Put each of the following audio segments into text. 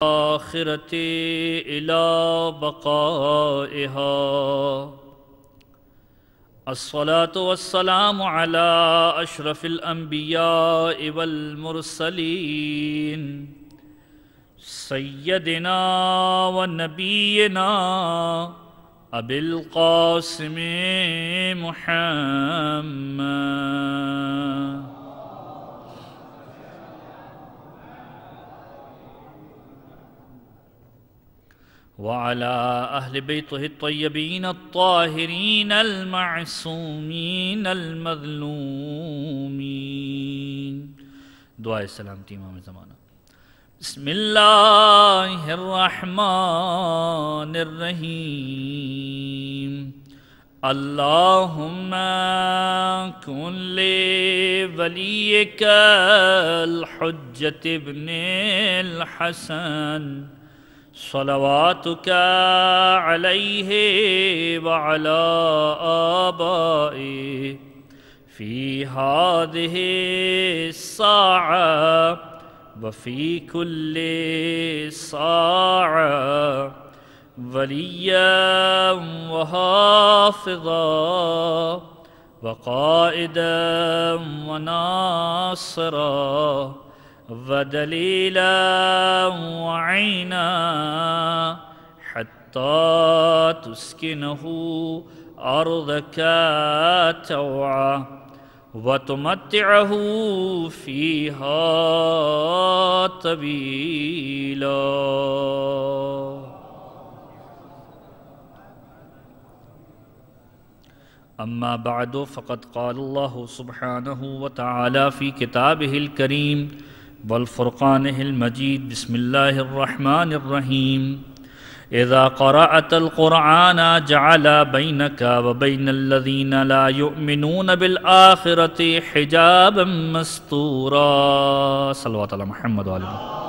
الآخرة إلى بقائها. الصلاة والسلام على أشرف الأنبياء والمرسلين سيدنا ونبينا أبي القاسم محمد وعلى أهل بيته الطيبين الطاهرين المعصومين المظلومين. دعائے سلامتی امام زمانہ. بسم اللہ الرحمن الرحیم. اللہم کن لولیک الحجۃ ابن الحسن صلواتک علیہ وعلی آبائہ فی ہذہ الساعة وفی کل ساعة ولیاً وحافظاً وقائداً وناصراً ودلیلا وعینا حتی تسکنہ ارضک طوعا وتمتعہ فیہا طویلا. اما بعد فقد قال اللہ سبحانہ وتعالی فی کتابہ الکریم والفرقانہ المجید. بسم اللہ الرحمن الرحیم. اذا قرأت القرآن جعل بینک وبین الذین لا یؤمنون بالآخرة حجابا مستورا. صلوات علی محمد وعلی محمد.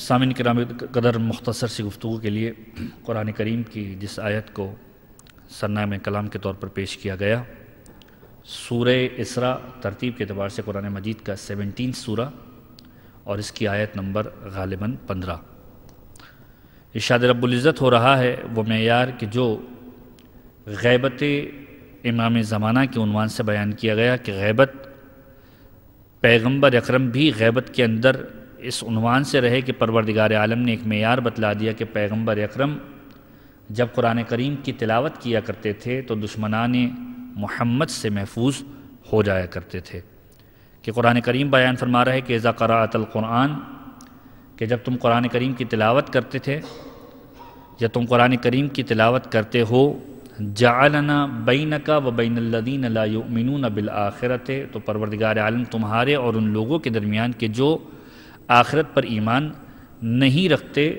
سامعین کرام قدر مختصر سی گفتگو کے لیے قرآن کریم کی جس آیت کو سرنامہ کلام کے طور پر پیش کیا گیا، سورہ اسراء ترتیب کے اعتبار سے قرآن مجید کا 17 سورہ اور اس کی آیت نمبر غالباً 15. ارشاد رب العزت ہو رہا ہے وہ معیار کہ جو غیبت امام زمانہ کے عنوان سے بیان کیا گیا کہ غیبت پیغمبر اکرم بھی غیبت کے اندر اس عنوان سے رہے کہ پروردگار عالم نے ایک معیار بتلا دیا کہ پیغمبر اکرم جب قرآن کریم کی تلاوت کیا کرتے تھے تو دشمنان محمد سے محفوظ ہو جایا کرتے تھے. کہ قرآن کریم بیان فرما رہا ہے کہ اذا قرأت القرآن، کہ جب تم قرآن کریم کی تلاوت کرتے تھے یا تم قرآن کریم کی تلاوت کرتے ہو، جعلنا بینک و بین الذین لا یؤمنون بالآخرۃ، تو پروردگار عالم تمہارے اور ان لوگوں کے درمیان کہ جو آخرت پر ایمان نہیں رکھتے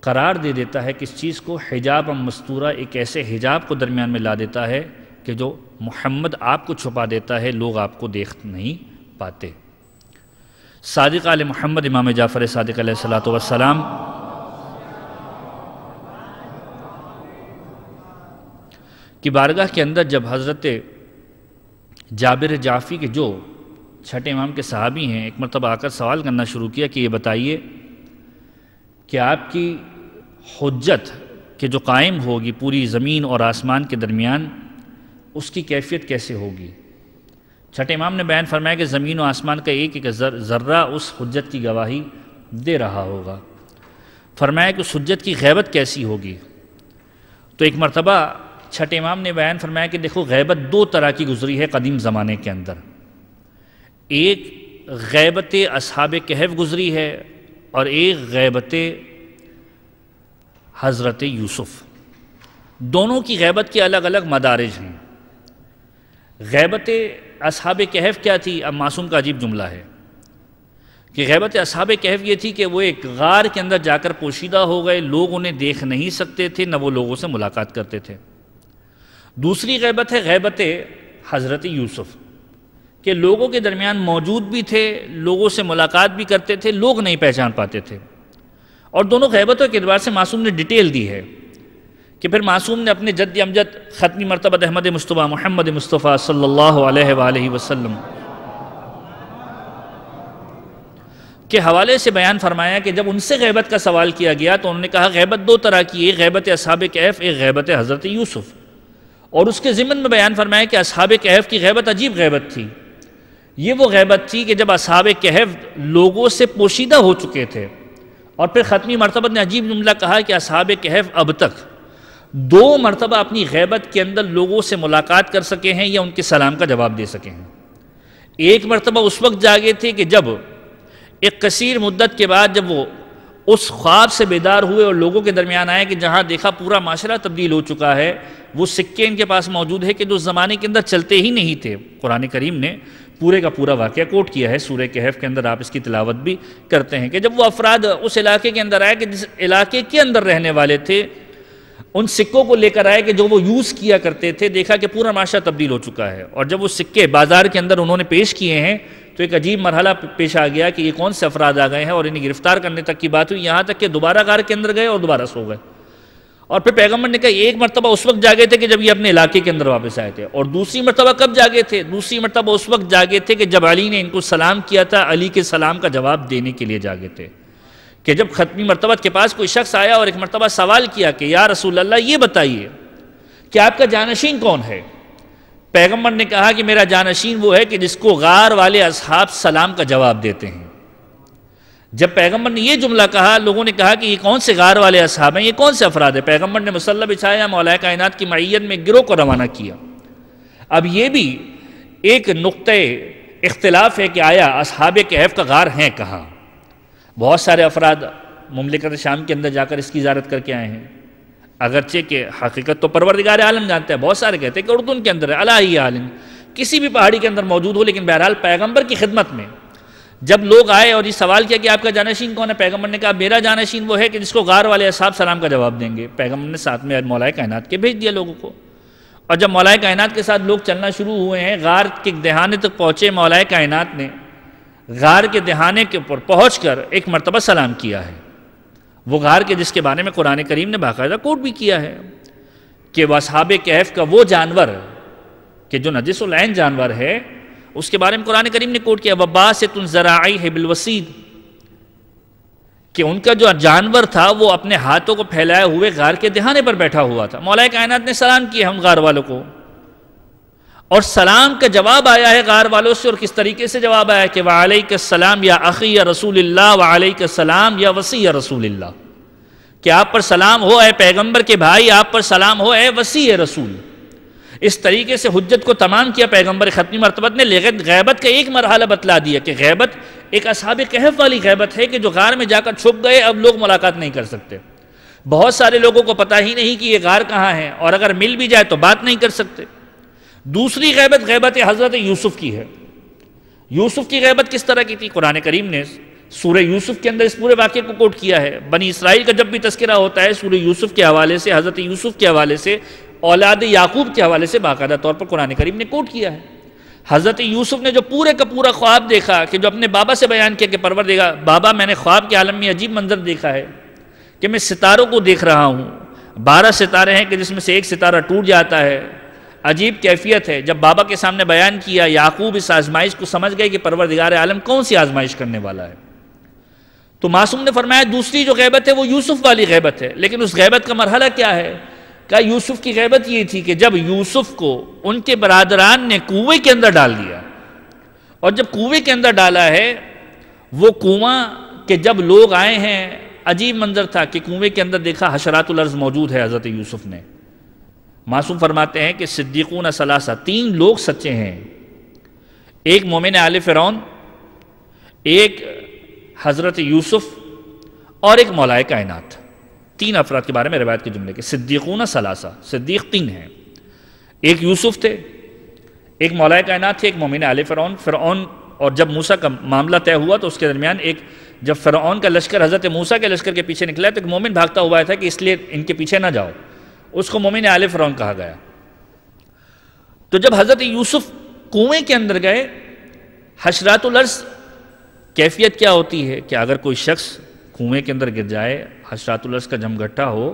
قرار دے دیتا ہے کس چیز کو، حجاب مستورہ، ایک ایسے حجاب کو درمیان میں لا دیتا ہے کہ جو محمد آپ کو چھپا دیتا ہے، لوگ آپ کو دیکھ نہیں پاتے. صادق آل محمد امام جعفر صادق علیہ السلام کی بارگاہ کے اندر جب حضرت جابر جعفی کے جو چھٹے امام کے صحابی ہیں ایک مرتبہ آ کر سوال کرنا شروع کیا کہ یہ بتائیے کہ آپ کی حجت کہ جو قائم ہوگی پوری زمین اور آسمان کے درمیان، اس کی کیفیت کیسے ہوگی؟ چھٹے امام نے بیان فرمایا کہ زمین و آسمان کا ایک ایک ذرہ اس حجت کی گواہی دے رہا ہوگا. فرمایا کہ اس حجت کی غیبت کیسی ہوگی؟ تو ایک مرتبہ چھٹے امام نے بیان فرمایا کہ دیکھو غیبت 2 طرح کی گزری ہے قدیم زمانے کے اندر. ایک غیبت اصحاب کہف گزری ہے اور ایک غیبت حضرت یوسف. دونوں کی غیبت کے الگ الگ مدارج ہیں. غیبت اصحاب کہف کیا تھی؟ اب معصوم کا عجیب جملہ ہے کہ غیبت اصحاب کہف یہ تھی کہ وہ ایک غار کے اندر جا کر پوشیدہ ہو گئے، لوگ انہیں دیکھ نہیں سکتے تھے، نہ وہ لوگوں سے ملاقات کرتے تھے. دوسری غیبت ہے غیبت حضرت یوسف کہ لوگوں کے درمیان موجود بھی تھے، لوگوں سے ملاقات بھی کرتے تھے، لوگ نہیں پہچان پاتے تھے. اور دونوں غیبتوں کے اعتبار سے معصوم نے ڈیٹیل دی ہے کہ پھر معصوم نے اپنے جد امجد ختمی مرتبہ احمد مصطفیٰ محمد مصطفیٰ صلی اللہ علیہ وآلہ وسلم کے حوالے سے بیان فرمایا کہ جب ان سے غیبت کا سوال کیا گیا تو انہوں نے کہا غیبت دو طرح کی، ایک غیبت اصحاب کہف، ایک غیبت حضرت یوسف. اور اس کے ضمن میں بیان فرمایا کہ اصحاب کہف کی غیبت عجیب غیبت تھی. یہ وہ غیبت تھی کہ جب اصحاب کہف لوگوں سے پوشیدہ ہو چکے تھے. اور پھر ختمی مرتبہ نے عجیب جملہ کہا کہ اصحاب کہف اب تک 2 مرتبہ اپنی غیبت کے اندر لوگوں سے ملاقات کر سکے ہیں یا ان کے سلام کا جواب دے سکے ہیں. ایک مرتبہ اس وقت جاگے تھے کہ جب ایک قصیر مدت کے بعد جب وہ اس خواب سے بیدار ہوئے اور لوگوں کے درمیان آئے کہ جہاں دیکھا پورا معاشرہ تبدیل ہو چکا ہے، وہ سکے ان کے پاس موجود ہے کہ جو زمانے کے اندر چلتے ہی نہیں تھے. قرآن کریم نے پورے کا پورا واقعہ کوٹ کیا ہے سورہ کہف کے اندر، آپ اس کی تلاوت بھی کرتے ہیں کہ جب وہ افراد اس علاقے کے اندر آئے کہ جس علاقے کے اندر رہنے والے تھے، ان سکوں کو لے کر آئے کہ جو وہ یوز کیا کرتے تھے، دیکھا کہ پورا معاشرہ تبدیل ہو چکا ہے. اور جب وہ سکے بازار کے اندر انہوں نے پیش کیے ہیں تو ایک عجیب مرحلہ پیش آ گیا کہ یہ کون سے افراد آ گئے ہیں، اور انہیں گرفتار کرنے تک کی بات ہوئی، یہاں تک کہ دوبارہ غار کے اندر گئے اور دوبارہ سو گئے. اور پھر پیغمبر نے کہا ایک مرتبہ اس وقت جاگے تھے کہ جب یہ اپنے علاقے کے اندر واپس آئے تھے، اور دوسری مرتبہ کب جاگے تھے؟ دوسری مرتبہ اس وقت جاگے تھے کہ جب علی نے ان کو سلام کیا تھا، علی کے سلام کا جواب دینے کے لیے جاگے تھے. کہ جب ختمی مرتبہ کے پاس کوئی شخص آیا اور ایک مرتبہ سوال کیا کہ یا رسول اللہ یہ بتائیے کہ آپ کا جانشین کون ہے؟ پیغمبر نے کہا کہ میرا جانشین وہ ہے کہ جس کو غار والے اصحاب سلام کا جواب دیتے ہیں. جب پیغمبر نے یہ جملہ کہا، لوگوں نے کہا کہ یہ کون سے غار والے اصحاب ہیں، یہ کون سے افراد ہیں؟ پیغمبر نے مصلی بچھایا، مولا کائنات کی معیت میں گروہ کو روانہ کیا. اب یہ بھی ایک نقطہ اختلاف ہے کہ آیا اصحاب کہف کا غار ہیں کہاں؟ بہت سارے افراد مملکت شام کے اندر جا کر اس کی زیارت کر کے آئے ہیں، اگرچہ کہ حقیقت تو پروردگار عالم جانتا ہے. بہت سارے کہتے ہیں کہ اردن کے اندر ہے، الہی عالم کسی بھی پہاڑی کے اندر موجود ہو، لیکن بہرحال پیغمبر کی خدمت میں جب لوگ آئے اور یہ سوال کیا کہ آپ کا جانشین کون ہے، پیغمبر نے کہا میرا جانشین وہ ہے کہ جس کو غار والے اصحاب سلام کا جواب دیں گے. پیغمبر نے ساتھ میں مولا کائنات کے بھیج دیا لوگوں کو. اور جب مولا کائنات کے ساتھ لوگ چلنا شروع ہوئے ہیں، غار کے دہانے تک پہنچے، مولا کائنات نے غار کے دہانے کے اوپر پہنچ کر ایک مرتبہ سلام کیا ہے. وہ غار کے جس کے بارے میں قرآن کریم نے باقاعدہ کوٹ بھی کیا ہے کہ وہ اصحاب کہف کا وہ جانور کہ جو نجس العین جانور ہے، اس کے بارے میں قرآن کریم نے کوٹ کیا وَبَاسِطٌ ذَرَاعِیهِ بِالْوَسِيدِ، کہ ان کا جو جانور تھا وہ اپنے ہاتھوں کو پھیلائے ہوئے غار کے دہانے پر بیٹھا ہوا تھا. مولا کائنات نے سلام کیا ہے ان غار والوں کو، اور سلام کا جواب آیا ہے غار والوں سے. اور کس طریقے سے جواب آیا ہے کہ وَعَلَيْكَ السلام یا اخی یا رسول اللہ، وَعَلَيْكَ السلام یا وصی یا رسول اللہ، کہ آپ پر سلام ہو اے پیغمبر کے بھائی، آپ پر سلام ہو اے وصی رسول. اس طریقے سے حجت کو تمام کیا پیغمبر ختمی مرتبت نے. غیبت کا ایک مرحلہ بتلا دیا کہ غیبت ایک اصحاب کہف والی غیبت ہے کہ جو غار میں جا کر چھپ گئے، اب لوگ ملاقات نہیں کر سکتے. بہت سارے لوگوں کو پتہ ہی نہیں کہ یہ غار کہاں ہے، اور اگر مل بھی جائے تو بات نہیں کر سکتے. دوسری غیبت غیبت حضرت یوسف کی ہے. یوسف کی غیبت کس طرح کی تھی؟ قرآن کریم نے سورہ یوسف کے اندر اس پورے واقعے کو کوٹ کیا ہے. بنی اسرائیل کا جب بھی تذکرہ ہوتا ہے سورہ یوسف کے حوالے سے، حضرت یوسف کے حوالے سے، اولاد یعقوب کے حوالے سے باقاعدہ طور پر قرآن کریم نے کوٹ کیا ہے. حضرت یوسف نے جو پورے کا پورا خواب دیکھا کہ جو اپنے بابا سے بیان کیا کہ پروردگار بابا میں نے خواب کے عالم میں عجیب منظر دیکھا ہے کہ میں ستاروں کو دیکھ رہا ہوں، 12 ستارے ہیں کہ جس میں سے ایک ستارہ ٹوٹ جاتا ہے، عجیب کیفیت ہے. جب بابا کے سامنے بیان کیا، یعقوب اس آزمائش کو سمجھ گئے کہ پروردگار عالم کون سی آزمائش کرنے والا ہے. تو معصوم نے فرمایا دوسری جو غیبت ہے وہ یوسف والی غیبت ہے. لیکن اس غیبت کا مرحلہ کیا ہے؟ کہ یوسف کی غیبت یہ تھی کہ جب یوسف کو ان کے برادران نے کنویں کے اندر ڈال دیا، اور جب کنویں کے اندر ڈالا ہے، وہ کنواں کہ جب لوگ آئے ہیں عجیب منظر تھا کہ کنویں کے اندر دیکھا حشرات الارض موجود ہے. حضرت یوسف نے معصوم فرماتے ہیں کہ صدیقون ثلاثہ، 3 لوگ سچے ہیں، ایک مومن آل فرعون، ایک حضرت یوسف اور ایک مولا کائنات. 3 افراد کے بارے میں روایت کے جملے کے صدیقون ثلاثہ، صدیق 3 ہیں. ایک یوسف تھے، ایک مولا کائنات تھے، ایک مومن آل فرعون. فرعون اور جب موسیٰ کا معاملہ طے ہوا تو اس کے درمیان جب فرعون کا لشکر حضرت موسیٰ کے لشکر کے پیچھے نکلا تو ایک مومن بھاگتا ہوا تھا کہ اس لیے ان کے پیچھے نہ جاؤ، اس کو مومن آل فرعون کہا گیا. تو جب حضرت یوسف کنویں کے اندر گئے، حشرات الارض کیفیت کیا ہوتی ہے کہ اگر کوئی شخص کنویں کے اندر گر جائے، حشرات الارض کا جمگھٹا ہو،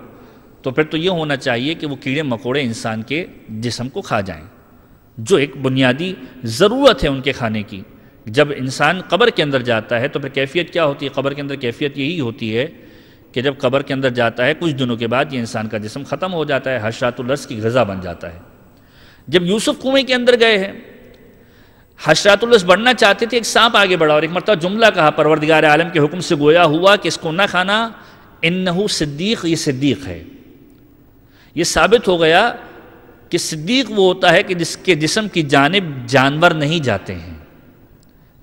تو پھر تو یہ ہونا چاہیے کہ وہ کیڑے مکوڑے انسان کے جسم کو کھا جائیں، جو ایک بنیادی ضرورت ہے ان کے کھانے کی، جب انسان قبر کے اندر جاتا ہے تو پھر کیفیت کیا ہوتی ہے؟ قبر کے اندر کیفیت یہی ہوتی ہے کہ جب قبر کے اندر جاتا ہے کچھ دنوں کے بعد یہ انسان کا جسم ختم ہو جاتا ہے، حشرات الارض کی غذا بن جاتا ہے۔ جب یوسف کنویں کے اندر گئے ہیں، حشرات الارض بڑھنا چاہتے تھے، ایک سانپ آگے بڑھا اور ایک مرتبہ جملہ کہا، پروردگار عالم کے حکم سے گویا ہوا کہ اس کو نہ کھانا، انہو صدیق، یہ صدیق ہے۔ یہ ثابت ہو گیا کہ صدیق وہ ہوتا ہے کہ جس کے جسم کی جانب جانور نہیں جاتے ہیں،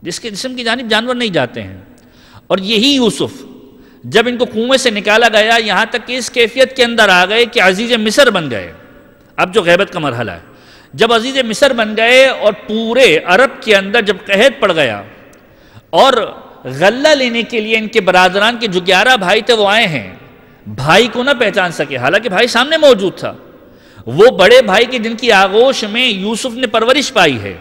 جس کے جسم کی جانب جانور نہیں جاتے ہیں۔ اور یہی یوسف جب ان کو کنویں سے نکالا گیا، یہاں تک کہ اس کیفیت کے اندر آ گئے کہ عزیز مصر بن گئے۔ اب جو غیبت کا مرحلہ ہے، جب عزیز مصر بن گئے اور پورے عرب کے اندر جب قحط پڑ گیا اور غلہ لینے کے لیے ان کے برادران کے جو 11 بھائی تھے وہ آئے ہیں، بھائی کو نہ پہچان سکے، حالانکہ بھائی سامنے موجود تھا، وہ بڑے بھائی کی جن کی آغوش میں یوسف نے پرورش پائی ہے،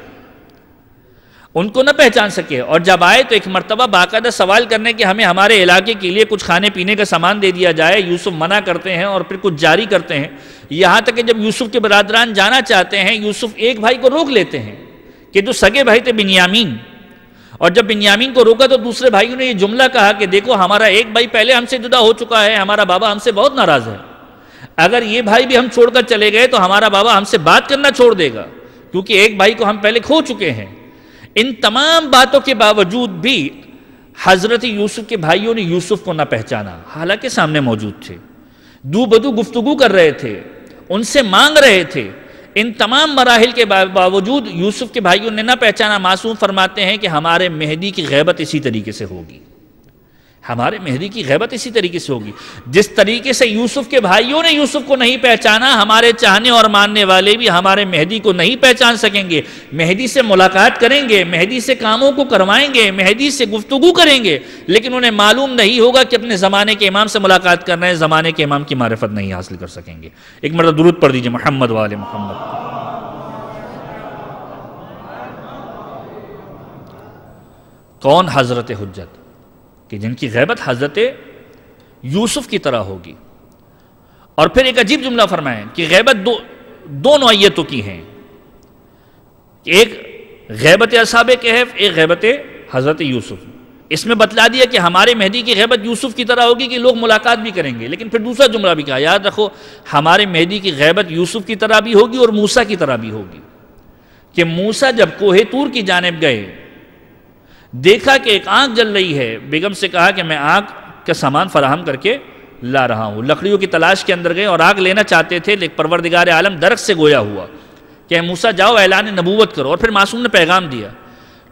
ان کو نہ پہچان سکے۔ اور جب آئے تو ایک مرتبہ باقاعدہ سوال کرنے کہ ہمیں ہمارے علاقے کے لیے کچھ کھانے پینے کا سامان دے دیا جائے، یوسف منع کرتے ہیں اور پھر کچھ جاری کرتے ہیں، یہاں تک کہ جب یوسف کے برادران جانا چاہتے ہیں، یوسف ایک بھائی کو روک لیتے ہیں کہ جو سگے بھائی تھے بنیامین، اور جب بنیامین کو روکا تو دوسرے بھائیوں نے یہ جملہ کہا کہ دیکھو ہمارا ایک بھائی پہلے ہم سے جدا ہو چکا ہے، ہمارا بابا ہم سے بہت ناراض ہے، اگر یہ بھائی بھی ہم چھوڑ کر چلے گئے تو ہمارا بابا ہم سے بات کرنا چھوڑ دے گا، کیونکہ ایک بھائی کو ہم پہلے کھو چکے ہیں۔ ان تمام باتوں کے باوجود بھی حضرت یوسف کے بھائیوں نے یوسف کو نہ پہچانا، حالانکہ سامنے موجود تھے، دو بدو گفتگو کر رہے تھے، ان سے مانگ رہے تھے۔ ان تمام مراحل کے باوجود یوسف کے بھائیوں نے نہ پہچانا۔ معصوم فرماتے ہیں کہ ہمارے مہدی کی غیبت اسی طریقے سے ہوگی، ہمارے مہدی کی غیبت اسی طریقے سے ہوگی۔ جس طریقے سے یوسف کے بھائیوں نے یوسف کو نہیں پہچانا، ہمارے چاہنے اور ماننے والے بھی ہمارے مہدی کو نہیں پہچان سکیں گے۔ مہدی سے ملاقات کریں گے، مہدی سے کاموں کو کروائیں گے، مہدی سے گفتگو کریں گے، لیکن انہیں معلوم نہیں ہوگا کہ اپنے زمانے کے امام سے ملاقات کر رہے ہیں، زمانے کے امام کی معرفت نہیں حاصل کر سکیں گے۔ ایک مرتبہ درود پڑھ دیجئے محمد و آل محمد۔ کون حضرت حجت کہ جن کی غیبت حضرت یوسف کی طرح ہوگی۔ اور پھر ایک عجیب جملہ فرمائیں کہ غیبت دو نوعیتوں کی ہیں، ایک غیبت اصحاب کہف، ایک غیبت حضرت یوسف۔ اس میں بتلا دیا کہ ہمارے مہدی کی غیبت یوسف کی طرح ہوگی کہ لوگ ملاقات بھی کریں گے، لیکن پھر دوسرا جملہ بھی کہا، یاد رکھو ہمارے مہدی کی غیبت یوسف کی طرح بھی ہوگی اور موسیٰ کی طرح بھی ہوگی، کہ موسیٰ جب کوہ طور کی جانب گئے، دیکھا کہ ایک آنکھ جل رہی ہے، بیگم سے کہا کہ میں آنکھ کا سامان فراہم کر کے لا رہا ہوں، لکڑیوں کی تلاش کے اندر گئے اور آگ لینا چاہتے تھے، لیکن پروردگار عالم درخت سے گویا ہوا کہ موسیٰ جاؤ اعلان نبوت کرو۔ اور پھر معصوم نے پیغام دیا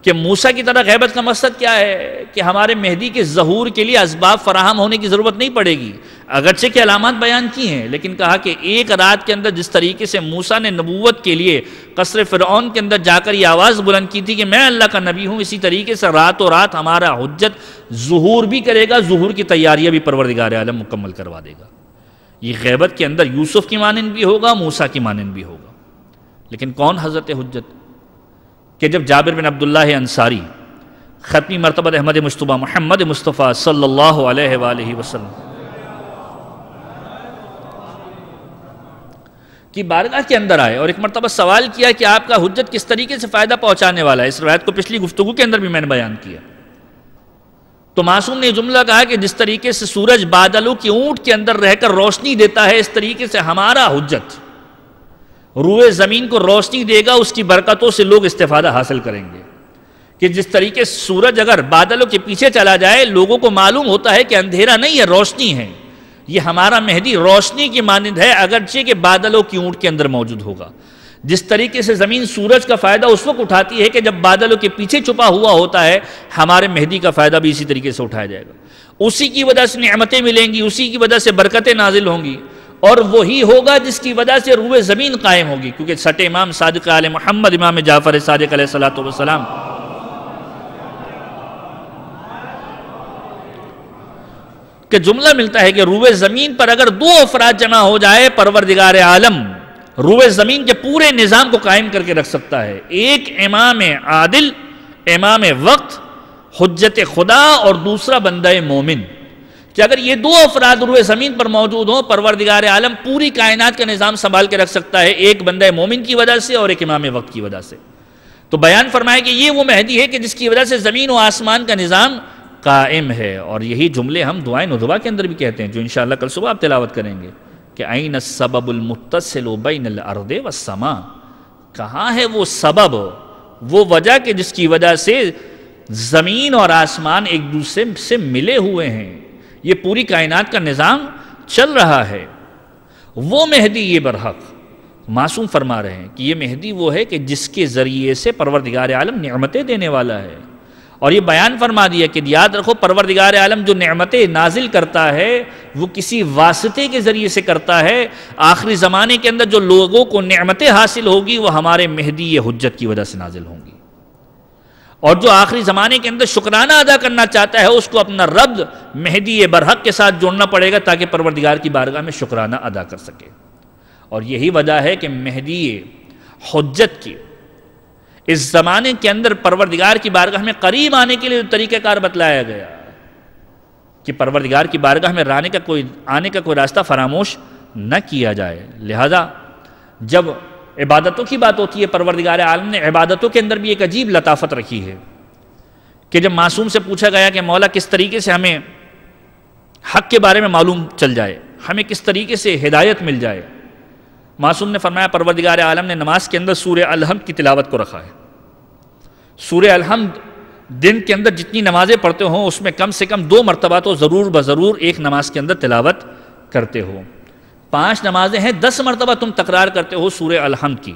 کہ موسیٰ کی طرح غیبت کا مقصد کیا ہے کہ ہمارے مہدی کے ظہور کے لیے اسباب فراہم ہونے کی ضرورت نہیں پڑے گی، اگرچہ کہ علامات بیان کی ہیں، لیکن کہا کہ ایک رات کے اندر جس طریقے سے موسیٰ نے نبوت کے لیے قصر فرعون کے اندر جا کر یہ آواز بلند کی تھی کہ میں اللہ کا نبی ہوں، اسی طریقے سے راتوں رات ہمارا حجت ظہور بھی کرے گا، ظہور کی تیاریاں بھی پروردگار عالم مکمل کروا دے گا۔ یہ غیبت کے اندر یوسف کی مانند بھی ہوگا، موسیٰ کی مانند بھی ہوگا۔ لیکن کون حضرت حجت؟ کہ جب جابر بن عبداللہ انصاری ختمی مرتبہ احمد مجتبیٰ محمد مصطفیٰ صلی اللہ علیہ وآلہ وسلم کی بارگاہ کے اندر آئے اور ایک مرتبہ سوال کیا کہ آپ کا حجت کس طریقے سے فائدہ پہنچانے والا ہے، اس روایت کو پچھلی گفتگو کے اندر بھی میں نے بیان کیا، تو معصوم نے یہ جملہ کہا کہ جس طریقے سے سورج بادلوں کی اونٹ کے اندر رہ کر روشنی دیتا ہے، اس طریقے سے ہمارا حجت روئے زمین کو روشنی دے گا، اس کی برکتوں سے لوگ استفادہ حاصل کریں گے۔ کہ جس طریقے سے سورج اگر بادلوں کے پیچھے چلا جائے، لوگوں کو معلوم ہوتا ہے کہ اندھیرا نہیں ہے، روشنی ہے، یہ ہمارا مہدی روشنی کی مانند ہے، اگرچہ کہ بادلوں کی اونٹ کے اندر موجود ہوگا۔ جس طریقے سے زمین سورج کا فائدہ اس وقت اٹھاتی ہے کہ جب بادلوں کے پیچھے چھپا ہوا ہوتا ہے، ہمارے مہدی کا فائدہ بھی اسی طریقے سے اٹھایا جائے گا، اسی کی وجہ سے نعمتیں ملیں گی، اسی کی وجہ سے برکتیں نازل ہوں گی، اور وہی ہوگا جس کی وجہ سے روئے زمین قائم ہوگی، کیونکہ سٹ امام صادق آل محمد امام جعفر صادق علیہ السلام کہ جملہ ملتا ہے کہ روئے زمین پر اگر دو افراد جمع ہو جائے، پروردگار عالم روئے زمین کے پورے نظام کو قائم کر کے رکھ سکتا ہے۔ ایک امام عادل، امام وقت، حجت خدا، اور دوسرا بندہ مومن، کہ اگر یہ دو افراد روئے زمین پر موجود ہوں، پروردگار عالم پوری کائنات کا نظام سنبھال کے رکھ سکتا ہے، ایک بندہ مومن کی وجہ سے اور ایک امام وقت کی وجہ سے۔ تو بیان فرمایا کہ یہ وہ مہدی ہے کہ جس کی وجہ سے زمین و آسمان کا نظام قائم ہے. اور یہی جملے ہم دعائیں ندوہ کے اندر بھی کہتے ہیں، جو انشاءاللہ کل صبح آپ تلاوت کریں گے کہ این السبب المتصل بین الارض والسماء. کہاں ہے وہ سبب، وہ وجہ کہ جس کی وجہ سے زمین اور آسمان ایک دوسرے سے ملے ہوئے ہیں، یہ پوری کائنات کا نظام چل رہا ہے. وہ مہدی یہ برحق معصوم فرما رہے ہیں کہ یہ مہدی وہ ہے کہ جس کے ذریعے سے پروردگار عالم نعمتیں دینے والا ہے. اور یہ بیان فرما دیا کہ یاد رکھو پروردگار عالم جو نعمتیں نازل کرتا ہے وہ کسی واسطے کے ذریعے سے کرتا ہے. آخری زمانے کے اندر جو لوگوں کو نعمتیں حاصل ہوگی وہ ہمارے مہدی حجت کی وجہ سے نازل ہوں گی. اور جو آخری زمانے کے اندر شکرانہ ادا کرنا چاہتا ہے اس کو اپنا رب مہدی برحق کے ساتھ جوڑنا پڑے گا تاکہ پروردگار کی بارگاہ میں شکرانہ ادا کر سکے. اور یہی وجہ ہے کہ مہدی حجت کی اس زمانے کے اندر پروردگار کی بارگاہ میں قریب آنے کے لیے طریقہ کار بتلایا گیا کہ پروردگار کی بارگاہ میں آنے کا کوئی راستہ فراموش نہ کیا جائے. لہذا جب عبادتوں کی بات ہوتی ہے، پروردگار عالم نے عبادتوں کے اندر بھی ایک عجیب لطافت رکھی ہے کہ جب معصوم سے پوچھا گیا کہ مولا کس طریقے سے ہمیں حق کے بارے میں معلوم چل جائے، ہمیں کس طریقے سے ہدایت مل جائے، معصوم نے فرمایا پروردگار عالم نے نماز کے اندر سورہ الحمد کی تلاوت کو رکھا ہے. سورہ الحمد دن کے اندر جتنی نمازیں پڑھتے ہوں اس میں کم سے کم 2 مرتبہ تو ضرور بضرور ایک نماز کے اندر تلاوت کرتے ہو. 5 نمازیں ہیں، 10 مرتبہ تم تکرار کرتے ہو سورہ الحمد کی.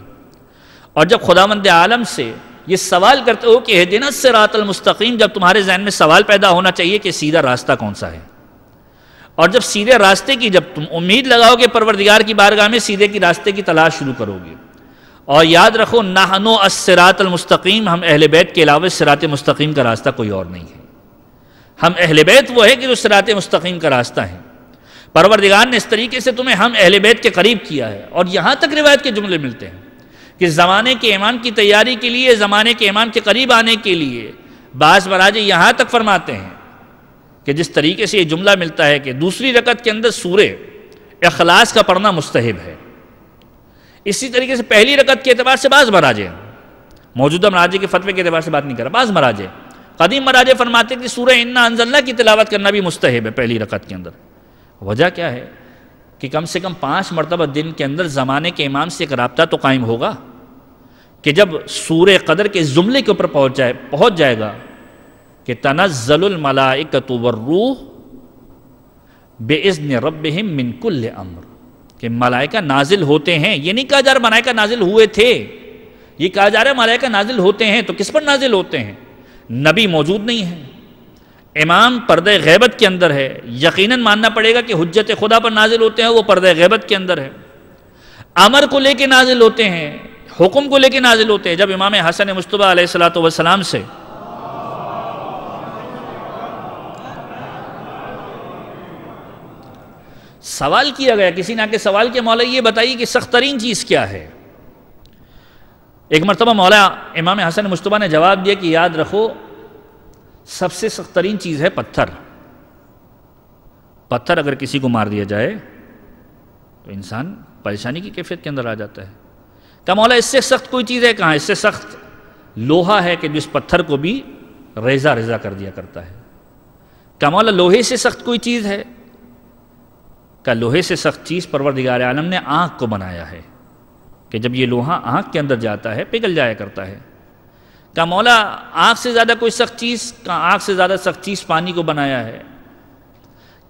اور جب خداوند عالم سے یہ سوال کرتے ہو کہ اہدنا الصراط المستقیم، جب تمہارے ذہن میں سوال پیدا ہونا چاہیے کہ سیدھا راستہ کون سا ہے. اور جب سیدھے راستے کی جب تم امید لگاؤ گے پروردگار کی بارگاہ میں سیدھے کی راستے کی تلاش شروع کرو گے. اور یاد رکھو نحنو الصراط المستقیم، ہم اہل بیت کے علاوہ صراط مستقیم کا راستہ کوئی اور نہیں ہے. ہم اہل بیت وہ ہے کہ جو صراط مستقیم کا راستہ ہے. پروردگار نے اس طریقے سے تمہیں ہم اہل بیت کے قریب کیا ہے. اور یہاں تک روایت کے جملے ملتے ہیں کہ زمانے کے امام کی تیاری کے لیے، زمانے کے امام کے قریب آنے کے لیے بعض مراجع یہاں تک فرماتے ہیں کہ جس طریقے سے یہ جملہ ملتا ہے کہ دوسری رکعت کے اندر سورہ اخلاص کا پڑھنا مستحب ہے، اسی طریقے سے پہلی رکعت کے اعتبار سے بعض مراجع، موجودہ مراجع کے فتوے کے اعتبار سے بات نہیں کر رہا، بعض مراجع قدیم مراجع فرماتے ہیں کہ سورہ انا انزلنا کی تلاوت کرنا بھی مستحب ہے پہلی رکعت کے اندر. وجہ کیا ہے کہ کم سے کم 5 مرتبہ دن کے اندر زمانے کے امام سے ایک رابطہ تو قائم ہوگا کہ جب سورہ قدر کے جملے کے اوپر پہنچ جائے گا کہ تنزل الملائکۃ والروح باذن ربہم من کل امر، کہ ملائکہ نازل ہوتے ہیں. یہ نہیں کہا جا رہا ملائکہ نازل ہوئے تھے، یہ کہا جا رہا ہے ملائکہ نازل ہوتے ہیں. تو کس پر نازل ہوتے ہیں؟ نبی موجود نہیں ہے، امام پردہ غیبت کے اندر ہے، یقیناً ماننا پڑے گا کہ حجت خدا پر نازل ہوتے ہیں، وہ پردہ غیبت کے اندر ہے. امر کو لے کے نازل ہوتے ہیں، حکم کو لے کے نازل ہوتے ہیں. جب امام حسن مصطفیٰ علیہ الصلوۃ والسلام سے سوال کیا گیا، کسی نے آ کے سوال کیا مولا یہ بتائیے کہ سخت ترین چیز کیا ہے. ایک مرتبہ مولا امام حسن مصطفیٰ نے جواب دیا کہ یاد رکھو سب سے سخت ترین چیز ہے پتھر. پتھر اگر کسی کو مار دیا جائے تو انسان پریشانی کی کیفیت کے اندر آ جاتا ہے. کہا مولا اس سے سخت کوئی چیز ہے؟ کہاں؟ اس سے سخت لوہا ہے کہ جس پتھر کو بھی ریزہ ریزہ کر دیا کرتا ہے. کہا مولا لوہے سے سخت کوئی چیز ہے؟ کہ لوہے سے سخت چیز پروردگار عالم نے آنکھ کو بنایا ہے کہ جب یہ لوہا آنکھ کے اندر جاتا ہے پگھل جایا کرتا ہے. کہ مولا آنکھ سے زیادہ کوئی سخت چیز؟ کہ آنکھ سے زیادہ سخت چیز پانی کو بنایا ہے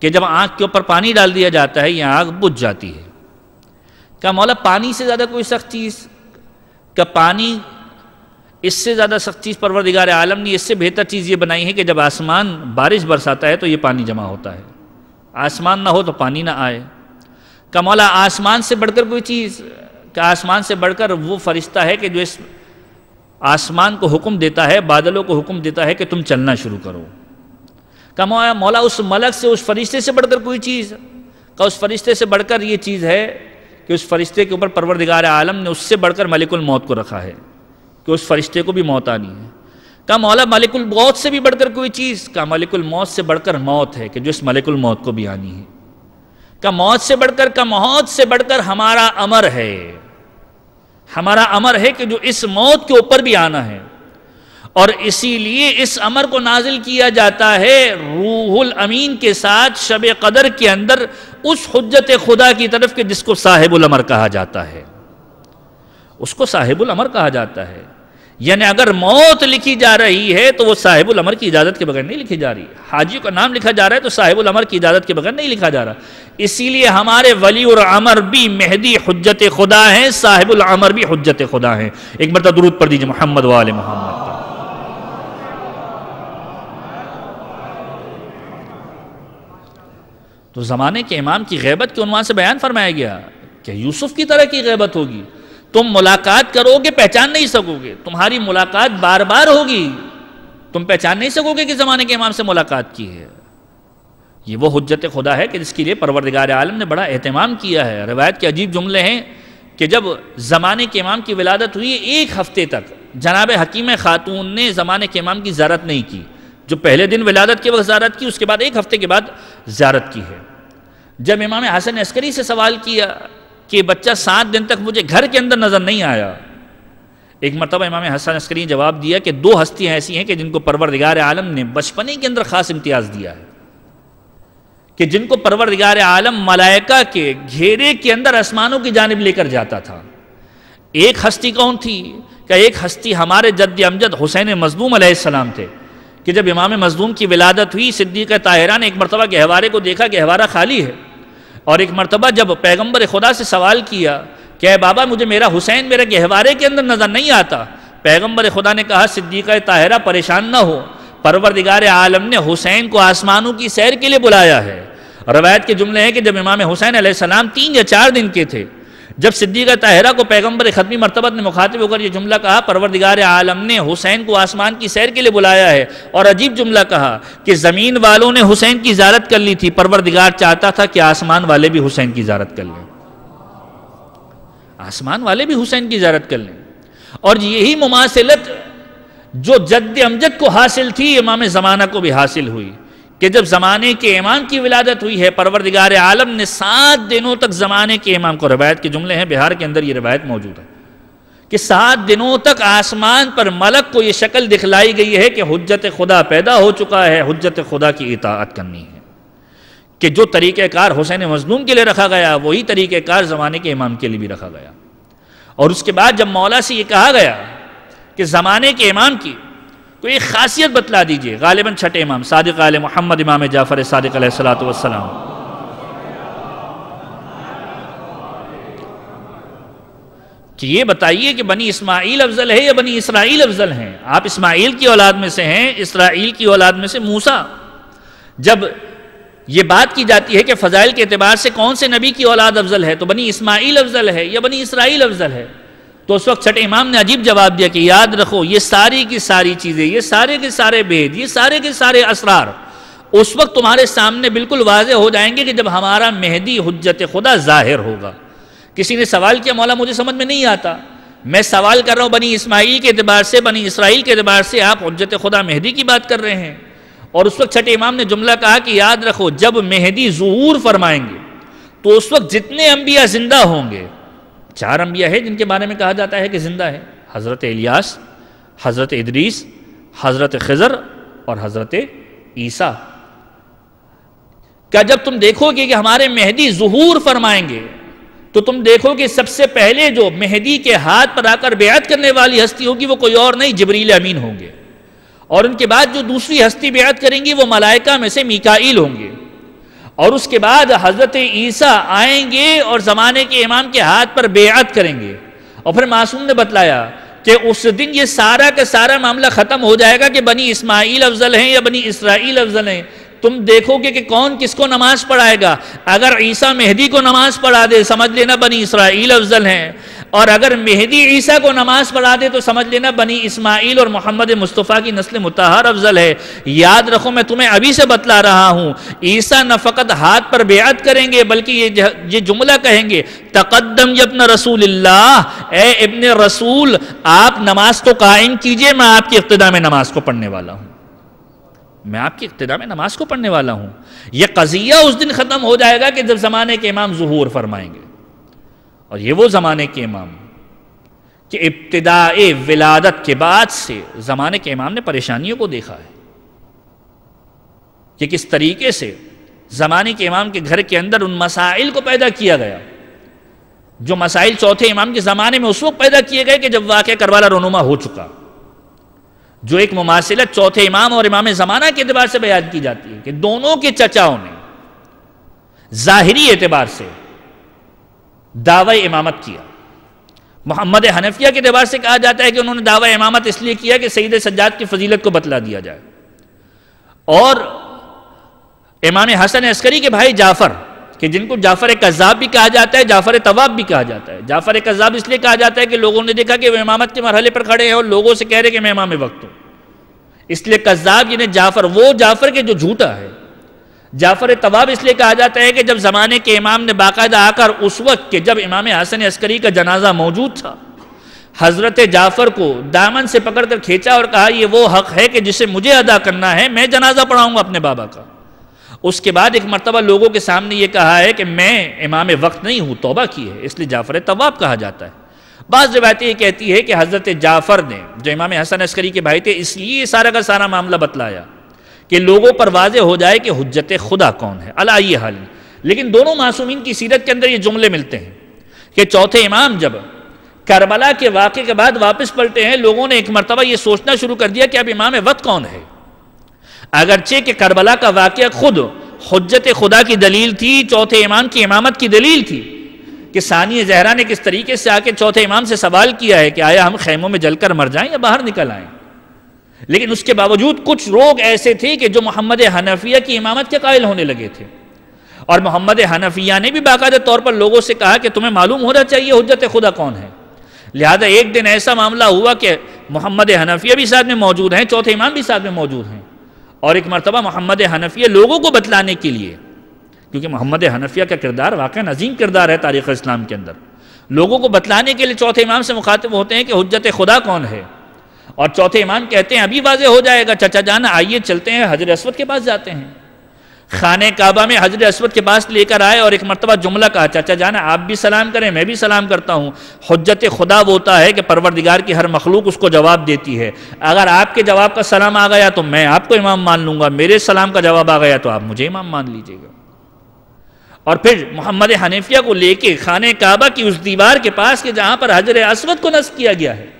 کہ جب آنکھ کے اوپر پانی ڈال دیا جاتا ہے یہ آنکھ بجھ جاتی ہے. کہ مولا پانی سے زیادہ کوئی سخت چیز؟ کہ پانی اس سے زیادہ سخت چیز پروردگار عالم نے اس سے بہتر چیز یہ بنائی ہے کہ جب آسمان بارش برساتا ہے تو یہ پانی جمع ہوتا ہے، آسمان نہ ہو تو پانی نہ آئے. کہ مولا آسمان سے بڑھ کر کوئی چیز؟ کہ آسمان سے بڑھ کر وہ فرشتہ ہے کہ جو اس آسمان کو حکم دیتا ہے، بادلوں کو حکم دیتا ہے کہ تم چلنا شروع کرو. کہ مولا اس ملک سے، اس فرشتے سے بڑھ کر کوئی چیز؟ کہ اس فرشتے سے بڑھ کر یہ چیز ہے کہ اس فرشتے کے اوپر پروردگار عالم نے اس سے بڑھ کر ملک الموت کو رکھا ہے کہ اس فرشتے کو بھی موت آنی ہے. کہ مولا ملک الموت سے بھی بڑھ کر کوئی چیز؟ کہ ملک الموت سے بڑھ کر موت ہے کہ جو اس ملک الموت کو بھی آنی ہے. کہ موت سے بڑھ کر، کہ موت سے بڑھ کر ہمارا امر ہے ہمارا امر ہے کہ جو اس موت کے اوپر بھی آنا ہے، اور اسی لیے اس امر کو نازل کیا جاتا ہے روح الامین کے ساتھ شب قدر کے اندر اس حجت خدا کی طرف کہ جس کو صاحب الامر کہا جاتا ہے، اس کو صاحب الامر کہا جاتا ہے۔ یعنی اگر موت لکھی جا رہی ہے تو وہ صاحب الامر کی اجازت کے بغیر نہیں لکھی جا رہی، حاجی کا نام لکھا جا رہا ہے تو صاحب الامر کی اجازت کے بغیر نہیں لکھا جا رہا۔ اسی لیے ہمارے ولی الامر بھی مہدی حجت خدا ہیں، صاحب الامر بھی حجت خدا ہیں۔ ایک مرتبہ درود پڑھ دیجئے محمد و آل محمد پر۔ تو زمانے کے امام کی غیبت کے عنوان سے بیان فرمایا گیا کہ یوسف کی طرح کی غیبت ہوگی، تم ملاقات کرو گے پہچان نہیں سکو گے، تمہاری ملاقات بار بار ہوگی، تم پہچان نہیں سکو گے کہ زمانے کے امام سے ملاقات کی ہے۔ یہ وہ حجت خدا ہے کہ جس کے لیے پروردگار عالم نے بڑا اہتمام کیا ہے۔ روایت کے عجیب جملے ہیں کہ جب زمانے کے امام کی ولادت ہوئی، ایک ہفتے تک جناب حکیم خاتون نے زمانے کے امام کی زیارت نہیں کی۔ جو پہلے دن ولادت کے وقت زیارت کی، اس کے بعد ایک ہفتے کے بعد زیارت کی ہے۔ جب امام حسن عسکری سے سوال کیا کہ بچہ 7 دن تک مجھے گھر کے اندر نظر نہیں آیا، ایک مرتبہ امام حسن عسکری نے جواب دیا کہ 2 ہستیاں ایسی ہیں کہ جن کو پروردگار عالم نے بچپنے کے اندر خاص امتیاز دیا ہے، کہ جن کو پروردگار عالم ملائکہ کے گھیرے کے اندر آسمانوں کی جانب لے کر جاتا تھا۔ ایک ہستی کون تھی؟ کہ ایک ہستی ہمارے جد امجد حسین مظلوم علیہ السلام تھے، کہ جب امام مظلوم کی ولادت ہوئی، صدیقہ طاہرہ نے ایک مرتبہ گہوارے کو دیکھا، گہوارہ خالی ہے، اور ایک مرتبہ جب پیغمبر خدا سے سوال کیا کہ اے بابا مجھے میرا حسین میرے گہوارے کے اندر نظر نہیں آتا، پیغمبر خدا نے کہا صدیقہ طاہرہ پریشان نہ ہو، پروردگار عالم نے حسین کو آسمانوں کی سیر کے لیے بلایا ہے۔ روایت کے جملے ہیں کہ جب امام حسین علیہ السلام 3 یا 4 دن کے تھے، جب صدیقہ طاہرہ کو پیغمبر ختمی مرتبہ نے مخاطب ہو کر یہ جملہ کہا پروردگار عالم نے حسین کو آسمان کی سیر کے لیے بلایا ہے، اور عجیب جملہ کہا کہ زمین والوں نے حسین کی زیارت کر لی تھی، پروردگار چاہتا تھا کہ آسمان والے بھی حسین کی زیارت کر لیں، آسمان والے بھی حسین کی زیارت کر لیں۔ اور یہی مماثلت جو جد امجد کو حاصل تھی، امام زمانہ کو بھی حاصل ہوئی، کہ جب زمانے کے امام کی ولادت ہوئی ہے، پروردگار عالم نے 7 دنوں تک زمانے کے امام کو، روایت کے جملے ہیں بہار کے اندر یہ روایت موجود ہے کہ 7 دنوں تک آسمان پر ملک کو یہ شکل دکھلائی گئی ہے کہ حجت خدا پیدا ہو چکا ہے، حجت خدا کی اطاعت کرنی ہے، کہ جو طریقہ کار حسین مظلوم کے لیے رکھا گیا وہی طریقہ کار زمانے کے امام کے لیے بھی رکھا گیا۔ اور اس کے بعد جب مولا سے یہ کہا گیا کہ زمانے کے امام کی کوئی ایک خاصیت بتلا دیجئے، غالباً چھٹے امام صادق آل محمد امام جعفر صادق علیہ السلام، کہ یہ بتائیے کہ بنی اسماعیل افضل ہے یا بنی اسرائیل افضل ہیں؟ آپ اسماعیل کی اولاد میں سے ہیں، اسرائیل کی اولاد میں سے موسیٰ۔ جب یہ بات کی جاتی ہے کہ فضائل کے اعتبار سے کون سے نبی کی اولاد افضل ہے، تو بنی اسماعیل افضل ہے یا بنی اسرائیل افضل ہے؟ تو اس وقت چھٹے امام نے عجیب جواب دیا کہ یاد رکھو یہ ساری کی ساری چیزیں، یہ سارے کے سارے بھید، یہ سارے کے سارے اسرار اس وقت تمہارے سامنے بالکل واضح ہو جائیں گے کہ جب ہمارا مہدی حجت خدا ظاہر ہوگا۔ کسی نے سوال کیا مولا مجھے سمجھ میں نہیں آتا، میں سوال کر رہا ہوں بنی اسماعیل کے اعتبار سے، بنی اسرائیل کے اعتبار سے آپ حجت خدا مہدی کی بات کر رہے ہیں۔ اور اس وقت چھٹے امام نے جملہ کہا کہ یاد رکھو جب مہدی ظہور فرمائیں گے تو اس وقت جتنے انبیاء زندہ ہوں گے، 4 انبیاء ہیں جن کے بارے میں کہا جاتا ہے کہ زندہ ہے، حضرت الیاس، حضرت ادریس، حضرت خضر اور حضرت عیسیٰ۔ کیا جب تم دیکھو گے کہ ہمارے مہدی ظہور فرمائیں گے تو تم دیکھو کہ سب سے پہلے جو مہدی کے ہاتھ پر آ کر بیعت کرنے والی ہستی ہوگی وہ کوئی اور نہیں جبریل امین ہوں گے، اور ان کے بعد جو دوسری ہستی بیعت کریں گی وہ ملائکہ میں سے میکائیل ہوں گے، اور اس کے بعد حضرت عیسیٰ آئیں گے اور زمانے کے امام کے ہاتھ پر بیعت کریں گے۔ اور پھر معصوم نے بتلایا کہ اس دن یہ سارا کا سارا معاملہ ختم ہو جائے گا کہ بنی اسماعیل افضل ہیں یا بنی اسرائیل افضل ہیں۔ تم دیکھو گے کہ کون کس کو نماز پڑھائے گا، اگر عیسیٰ مہدی کو نماز پڑھا دے سمجھ لینا بنی اسرائیل افضل ہیں، اور اگر مہدی عیسیٰ کو نماز پڑھا دے تو سمجھ لینا بنی اسماعیل اور محمد مصطفیٰ کی نسل مطہر افضل ہے۔ یاد رکھو میں تمہیں ابھی سے بتلا رہا ہوں، عیسیٰ نہ فقط ہاتھ پر بیعت کریں گے بلکہ یہ جملہ کہیں گے تقدم ابن رسول اللہ، اے ابن رسول آپ نماز تو قائم کیجئے، میں آپ کی اقتداء میں نماز کو پڑھنے والا ہوں، میں آپ کی اقتداء میں نماز کو پڑھنے والا ہوں۔ یہ قضیہ اس دن ختم ہو جائے گا کہ جب زمانے کے امام ظہور فرمائیں گے، اور یہ وہ زمانے کے امام کہ ابتداء ولادت کے بعد سے زمانے کے امام نے پریشانیوں کو دیکھا ہے کہ کس طریقے سے زمانے کے امام کے گھر کے اندر ان مسائل کو پیدا کیا گیا جو مسائل چوتھے امام کے زمانے میں اس وقت پیدا کیے گئے کہ جب واقعہ کربلا رونما ہو چکا، جو ایک مماثلت چوتھے امام اور امام زمانہ کے اعتبار سے بیان کی جاتی ہے کہ دونوں کے چچاؤں نے ظاہری اعتبار سے دعوی امامت کیا۔ محمد حنفیہ کے اعتبار سے کہا جاتا ہے کہ انہوں نے دعوی امامت اس لیے کیا کہ سید سجاد کی فضیلت کو بتلا دیا جائے، اور امام حسن عسکری کے بھائی جعفر کہ جن کو جعفر کذاب بھی کہا جاتا ہے، جعفر طواب بھی کہا جاتا ہے۔ جعفر کذاب اس لیے کہا جاتا ہے کہ لوگوں نے دیکھا کہ وہ امامت کے مرحلے پر کھڑے ہیں اور لوگوں سے کہہ رہے کہ میں امام وقت ہوں، اس لیے کذاب یعنی جعفر، وہ جعفر کے جو جھوٹا ہے۔ جعفر طواب اس لیے کہا جاتا ہے کہ جب زمانے کے امام نے باقاعدہ آ کر اس وقت کہ جب امام حسن عسکری کا جنازہ موجود تھا، حضرت جعفر کو دامن سے پکڑ کر کھینچا اور کہا یہ وہ حق ہے کہ جسے مجھے ادا کرنا ہے، میں جنازہ پڑھاؤں گا اپنے بابا کا۔ اس کے بعد ایک مرتبہ لوگوں کے سامنے یہ کہا ہے کہ میں امام وقت نہیں ہوں، توبہ کی ہے، اس لیے جعفر طواب کہا جاتا ہے۔ بعض روایتیں یہ کہتی ہے کہ حضرت جعفر نے جو امام حسن عسکری کے بھائی تھے اس لیے سارا کا سارا معاملہ بتلایا کہ لوگوں پر واضح ہو جائے کہ حجت خدا کون ہے۔ علی یہ حال، لیکن دونوں معصومین کی سیرت کے اندر یہ جملے ملتے ہیں کہ چوتھے امام جب کربلا کے واقعے کے بعد واپس پلٹے ہیں، لوگوں نے ایک مرتبہ یہ سوچنا شروع کر دیا کہ اب امام وقت کون ہے، اگرچہ کہ کربلا کا واقعہ خود حجت خدا کی دلیل تھی، چوتھے امام کی امامت کی دلیل تھی کہ ثانی زہرا نے کس طریقے سے آ کے چوتھے امام سے سوال کیا ہے کہ آیا ہم خیموں میں جل کر مر جائیں یا باہر نکل آئیں، لیکن اس کے باوجود کچھ لوگ ایسے تھے کہ جو محمد حنفیہ کی امامت کے قائل ہونے لگے تھے، اور محمد حنفیہ نے بھی باقاعدہ طور پر لوگوں سے کہا کہ تمہیں معلوم ہونا چاہیے حجت خدا کون ہے۔ لہذا ایک دن ایسا معاملہ ہوا کہ محمد حنفیہ بھی ساتھ میں موجود ہیں، چوتھے امام بھی ساتھ میں موجود ہیں، اور ایک مرتبہ محمد حنفیہ لوگوں کو بتلانے کے لیے، کیونکہ محمد حنفیہ کا کردار واقعا عظیم کردار ہے تاریخ اسلام کے اندر، لوگوں کو بتلانے کے لیے چوتھے امام سے مخاطب ہوتے ہیں کہ حجت خدا کون ہے، اور چوتھے امام کہتے ہیں ابھی واضح ہو جائے گا، چچا جان آئیے چلتے ہیں، حجر اسود کے پاس جاتے ہیں۔ خانہ کعبہ میں حجر اسود کے پاس لے کر آئے اور ایک مرتبہ جملہ کہا، چچا جان آپ بھی سلام کریں، میں بھی سلام کرتا ہوں۔ حجت خدا وہ ہوتا ہے کہ پروردگار کی ہر مخلوق اس کو جواب دیتی ہے، اگر آپ کے جواب کا سلام آ گیا تو میں آپ کو امام مان لوں گا، میرے سلام کا جواب آ گیا تو آپ مجھے امام مان لیجئے گا۔ اور پھر محمد حنفیہ کو لے کے خانہ کعبہ کی اس دیوار کے پاس کہ جہاں پر حجر اسود کو نصب کیا گیا ہے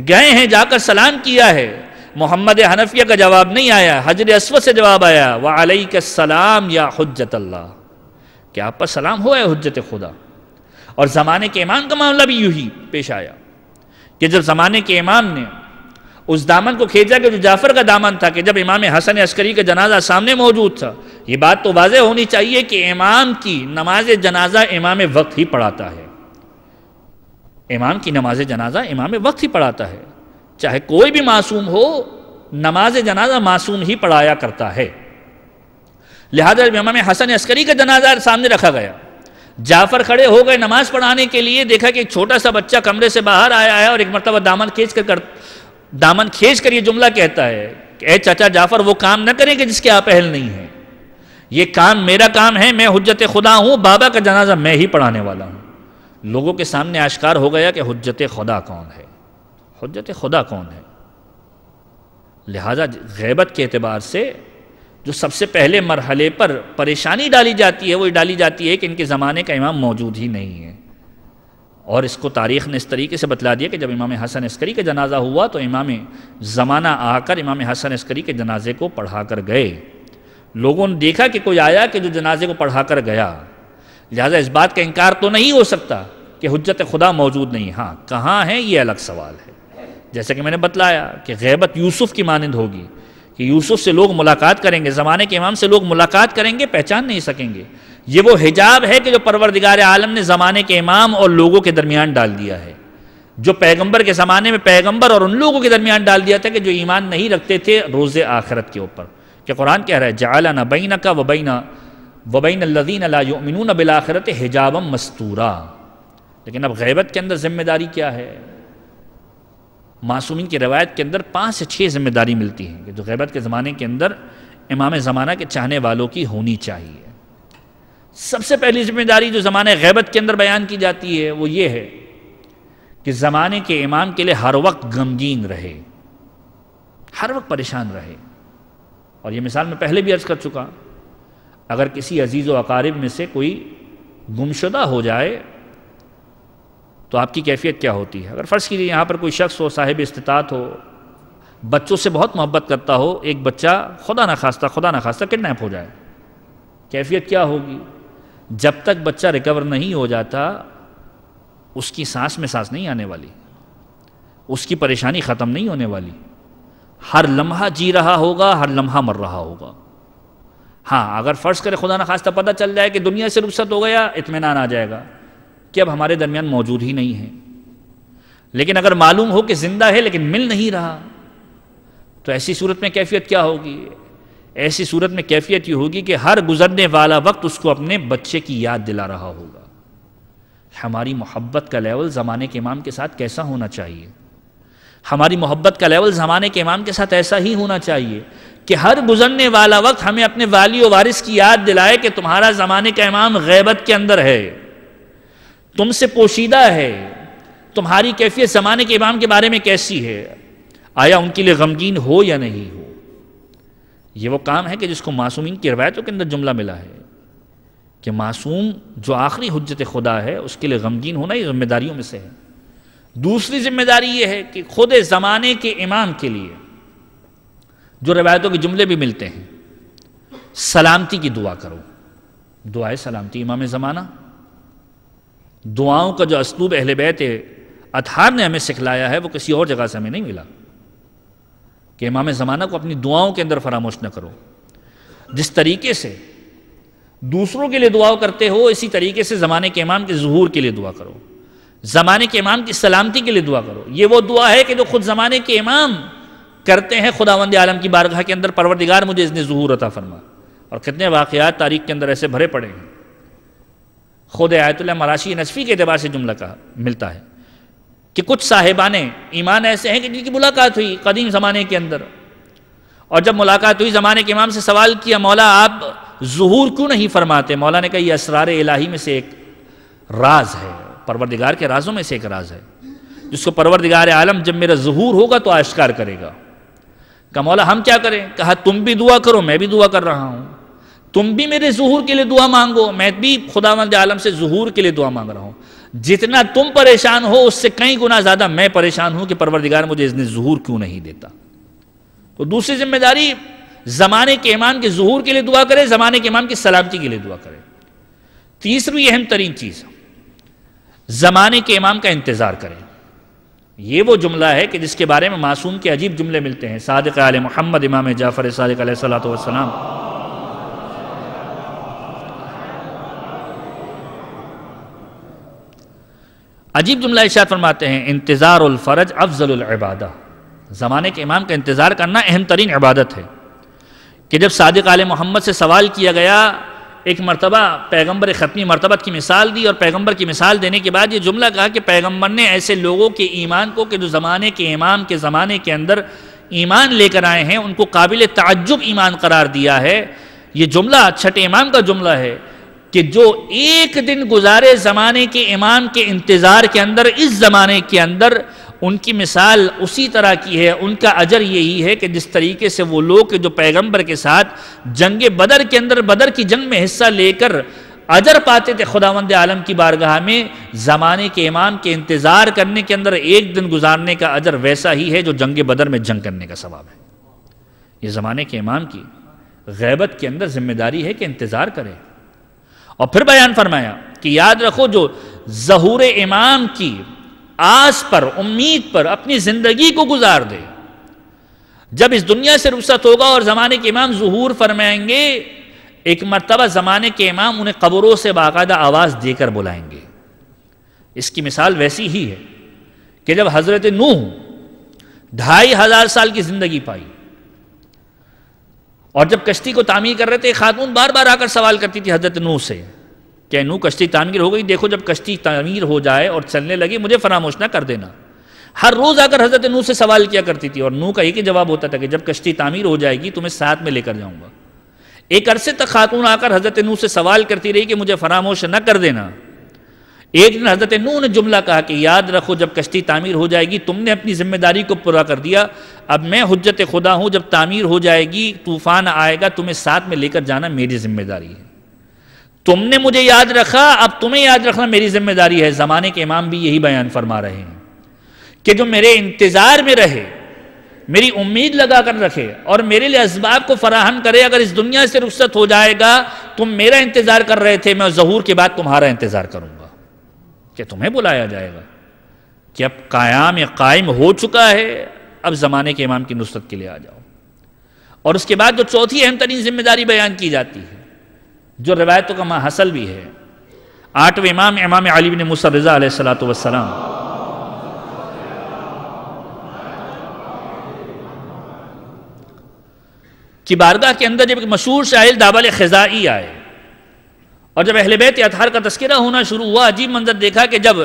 گئے ہیں، جا کر سلام کیا ہے، محمد حنفیہ کا جواب نہیں آیا، حجر اسود سے جواب آیا وعلیک السلام یا حجت اللہ، کہ آپ پر سلام ہوا ہے حجت خدا۔ اور زمانے کے امام کا معاملہ بھی یوں ہی پیش آیا کہ جب زمانے کے امام نے اس دامن کو کھینچا کہ جو جعفر کا دامن تھا، کہ جب امام حسن عسکری کا جنازہ سامنے موجود تھا، یہ بات تو واضح ہونی چاہیے کہ امام کی نماز جنازہ امام وقت ہی پڑھاتا ہے، امام کی نماز جنازہ امام وقت ہی پڑھاتا ہے، چاہے کوئی بھی معصوم ہو، نماز جنازہ معصوم ہی پڑھایا کرتا ہے۔ لہذا امام حسن عسکری کا جنازہ سامنے رکھا گیا، جعفر کھڑے ہو گئے نماز پڑھانے کے لیے، دیکھا کہ ایک چھوٹا سا بچہ کمرے سے باہر آیا ہے اور ایک مرتبہ دامن کھینچ کر یہ جملہ کہتا ہے کہ اے چچا جعفر وہ کام نہ کریں کہ جس کے آپ اہل نہیں ہیں، یہ کام میرا کام ہے، میں حجت خدا ہوں، بابا کا جنازہ میں ہی پڑھانے والا ہوں۔ لوگوں کے سامنے آشکار ہو گیا کہ حجت خدا کون ہے، حجت خدا کون ہے۔ لہذا غیبت کے اعتبار سے جو سب سے پہلے مرحلے پر پریشانی ڈالی جاتی ہے وہ ڈالی جاتی ہے کہ ان کے زمانے کا امام موجود ہی نہیں ہے، اور اس کو تاریخ نے اس طریقے سے بتلا دیا کہ جب امام حسن عسکری کا جنازہ ہوا تو امام زمانہ آ کر امام حسن عسکری کے جنازے کو پڑھا کر گئے، لوگوں نے دیکھا کہ کوئی آیا کہ جو جنازے کو پڑھا کر گیا، لہذا اس بات کا انکار تو نہیں ہو سکتا کہ حجت خدا موجود نہیں، ہاں کہاں ہے یہ الگ سوال ہے۔ جیسا کہ میں نے بتلایا کہ غیبت یوسف کی مانند ہوگی کہ یوسف سے لوگ ملاقات کریں گے، زمانے کے امام سے لوگ ملاقات کریں گے، پہچان نہیں سکیں گے، یہ وہ حجاب ہے کہ جو پروردگار عالم نے زمانے کے امام اور لوگوں کے درمیان ڈال دیا ہے، جو پیغمبر کے زمانے میں پیغمبر اور ان لوگوں کے درمیان ڈال دیا تھا کہ جو ایمان نہیں رکھتے تھے روز آخرت کے اوپر، کہ قرآن کہہ رہا ہے جعلنا بینک وبین الذین لا یؤمنون بالآخرۃ حجابا مستورا۔ لیکن اب غیبت کے اندر ذمہ داری کیا ہے؟ معصومین کی روایت کے اندر 5 سے 6 ذمہ داری ملتی ہیں کہ جو غیبت کے زمانے کے اندر امام زمانہ کے چاہنے والوں کی ہونی چاہیے۔ سب سے پہلی ذمہ داری جو زمانہ غیبت کے اندر بیان کی جاتی ہے وہ یہ ہے کہ زمانے کے امام کے لیے ہر وقت غمگین رہے، ہر وقت پریشان رہے. اور یہ مثال میں پہلے بھی عرض کر چکا، اگر کسی عزیز و اقارب میں سے کوئی گمشدہ ہو جائے تو آپ کی کیفیت کیا ہوتی ہے؟ اگر فرض کیجیے یہاں پر کوئی شخص ہو، صاحب استطاعت ہو، بچوں سے بہت محبت کرتا ہو، ایک بچہ خدا نخواستہ کڈنیپ ہو جائے، کیفیت کیا ہوگی؟ جب تک بچہ ریکور نہیں ہو جاتا اس کی سانس میں سانس نہیں آنے والی، اس کی پریشانی ختم نہیں ہونے والی، ہر لمحہ جی رہا ہوگا، ہر لمحہ مر رہا ہوگا. ہاں اگر فرض کرے خدا نخواستہ پتہ چل جائے کہ دنیا سے رخصت ہو گیا، اطمینان آ جائے گا کہ اب ہمارے درمیان موجود ہی نہیں ہے. لیکن اگر معلوم ہو کہ زندہ ہے لیکن مل نہیں رہا تو ایسی صورت میں کیفیت کیا ہوگی؟ ایسی صورت میں کیفیت یہ ہوگی کہ ہر گزرنے والا وقت اس کو اپنے بچے کی یاد دلا رہا ہوگا. ہماری محبت کا لیول زمانے کے امام کے ساتھ کیسا ہونا چاہیے؟ ہماری محبت کا لیول زمانے کے امام کے ساتھ ایسا ہی ہونا چاہیے کہ ہر گزرنے والا وقت ہمیں اپنے والی و وارث کی یاد دلائے کہ تمہارا زمانے کا امام غیبت کے اندر ہے، تم سے پوشیدہ ہے، تمہاری کیفیت زمانے کے امام کے بارے میں کیسی ہے، آیا ان کے لیے غمگین ہو یا نہیں ہو. یہ وہ کام ہے کہ جس کو معصومین کی روایتوں کے اندر جملہ ملا ہے کہ معصوم جو آخری حجت خدا ہے اس کے لیے غمگین ہونا یہ ذمہ داریوں میں سے ہے. دوسری ذمہ داری یہ ہے کہ خود زمانے کے امام کے لیے جو روایتوں کے جملے بھی ملتے ہیں، سلامتی کی دعا کرو. دعائے سلامتی امام زمانہ، دعاؤں کا جو اسلوب اہل بیت اطہار نے ہمیں سکھلایا ہے وہ کسی اور جگہ سے ہمیں نہیں ملا کہ امام زمانہ کو اپنی دعاؤں کے اندر فراموش نہ کرو. جس طریقے سے دوسروں کے لیے دعا کرتے ہو اسی طریقے سے زمانے کے امام کے ظہور کے لیے دعا کرو، زمانے کے امام کی سلامتی کے لیے دعا کرو. یہ وہ دعا ہے کہ جو خود زمانے کے امام کرتے ہیں خداوند عالم کی بارگاہ کے اندر، پروردگار مجھے اذن ظہور عطا فرما. اور کتنے واقعات تاریخ کے اندر ایسے بھرے پڑے ہیں. خود آیت اللہ مراشی نصفی کے اعتبار سے جملہ کہا ملتا ہے کہ کچھ صاحبان ایمان ایسے ہیں کہ جن کی ملاقات ہوئی قدیم زمانے کے اندر، اور جب ملاقات ہوئی زمانے کے امام سے سوال کیا مولا آپ ظہور کیوں نہیں فرماتے؟ مولا نے کہا یہ اسرار الہی میں سے ایک راز ہے، پروردگار کے رازوں میں سے ایک راز ہے جس کو پروردگار عالم جب میرا ظہور ہوگا تو آشکار کرے گا. کہا مولا ہم کیا کریں؟ کہا تم بھی دعا کرو، میں بھی دعا کر رہا ہوں، تم بھی میرے ظہور کے لیے دعا مانگو، میں بھی خداوند عالم سے ظہور کے لیے دعا مانگ رہا ہوں. جتنا تم پریشان ہو اس سے کئی گنا زیادہ میں پریشان ہوں کہ پروردگار مجھے اذن ظہور کیوں نہیں دیتا. تو دوسری ذمہ داری زمانے کے امام کے ظہور کے لیے دعا کرے، زمانے کے امام کی سلامتی کے لیے دعا کرے. تیسری اہم ترین چیز زمانے کے امام کا انتظار کرے. یہ وہ جملہ ہے کہ جس کے بارے میں معصوم کے عجیب جملے ملتے ہیں. صادق آل محمد امام جعفر صادق علیہ الصلوۃ والسلام عجیب جملہ ارشاد فرماتے ہیں انتظار الفرج افضل العبادہ. زمانے کے امام کا انتظار کرنا اہم ترین عبادت ہے. کہ جب صادق آل محمد سے سوال کیا گیا، ایک مرتبہ پیغمبر ختمی مرتبت کی مثال دی، اور پیغمبر کی مثال دینے کے بعد یہ جملہ کہا کہ پیغمبر نے ایسے لوگوں کے ایمان کو کہ جو زمانے کے امام کے زمانے کے اندر ایمان لے کر آئے ہیں ان کو قابل تعجب ایمان قرار دیا ہے. یہ جملہ چھٹے امام کا جملہ ہے کہ جو ایک دن گزارے زمانے کے امام کے انتظار کے اندر، اس زمانے کے اندر ان کی مثال اسی طرح کی ہے، ان کا اجر یہی ہے کہ جس طریقے سے وہ لوگ جو پیغمبر کے ساتھ جنگ بدر کے اندر بدر کی جنگ میں حصہ لے کر اجر پاتے تھے خداوند عالم کی بارگاہ میں، زمانے کے امام کے انتظار کرنے کے اندر ایک دن گزارنے کا اجر ویسا ہی ہے جو جنگ بدر میں جنگ کرنے کا ثواب ہے. یہ زمانے کے امام کی غیبت کے اندر ذمہ داری ہے کہ انتظار کرے. اور پھر بیان فرمایا کہ یاد رکھو جو ظہور امام کی آس پر امید پر اپنی زندگی کو گزار دے، جب اس دنیا سے رخصت ہوگا اور زمانے کے امام ظہور فرمائیں گے، ایک مرتبہ زمانے کے امام انہیں قبروں سے باقاعدہ آواز دے کر بلائیں گے. اس کی مثال ویسی ہی ہے کہ جب حضرت نوح 2500 سال کی زندگی پائی اور جب کشتی کو تعمیر کر رہے تھے، خاتون بار بار آ کر سوال کرتی تھی حضرت نوح سے کہ نوح کشتی تعمیر ہو گئی، دیکھو جب کشتی تعمیر ہو جائے اور چلنے لگی مجھے فراموش نہ کر دینا. ہر روز آ کر حضرت نوح سے سوال کیا کرتی تھی، اور نوح کا ایک ہی جواب ہوتا تھا کہ جب کشتی تعمیر ہو جائے گی تمہیں ساتھ میں لے کر جاؤں گا. ایک عرصے تک خاتون آ کر حضرت نوح سے سوال کرتی رہی کہ مجھے فراموش نہ کر دینا. ایک دن حضرت نوح نے جملہ کہا کہ یاد رکھو جب کشتی تعمیر ہو جائے گی تم نے اپنی ذمہ داری کو پورا کر دیا، اب میں حجت خدا ہوں، جب تعمیر ہو جائے گی طوفان آئے گا تمہیں ساتھ میں لے کر جانا میری ذمہ داری ہے، تم نے مجھے یاد رکھا اب تمہیں یاد رکھنا میری ذمہ داری ہے۔ زمانے کے امام بھی یہی بیان فرما رہے ہیں کہ جو میرے انتظار میں رہے، میری امید لگا کر رکھے اور میرے لیے اسباب کو فراہم کرے، اگر اس دنیا سے رخصت ہو جائے گا، تم میرا انتظار کر رہے تھے، میں ظہور کے بعد تمہارا انتظار کروں گا کہ تمہیں بلایا جائے گا کہ اب قائم ہو چکا ہے، اب زمانے کے امام کی نصرت کے لیے آ جاؤ۔ اور اس کے بعد جو چوتھی اہم ترین ذمہ داری بیان کی جاتی ہے، جو روایتوں کا ماحصل بھی ہے، 8ویں امام امام علی بن موسیٰ رضا علیہ السلام کی بارگاہ کے اندر جب ایک مشہور شاعر دابل خزائی آئے اور جب اہل بیت اطہار کا تذکرہ ہونا شروع ہوا، عجیب منظر دیکھا کہ جب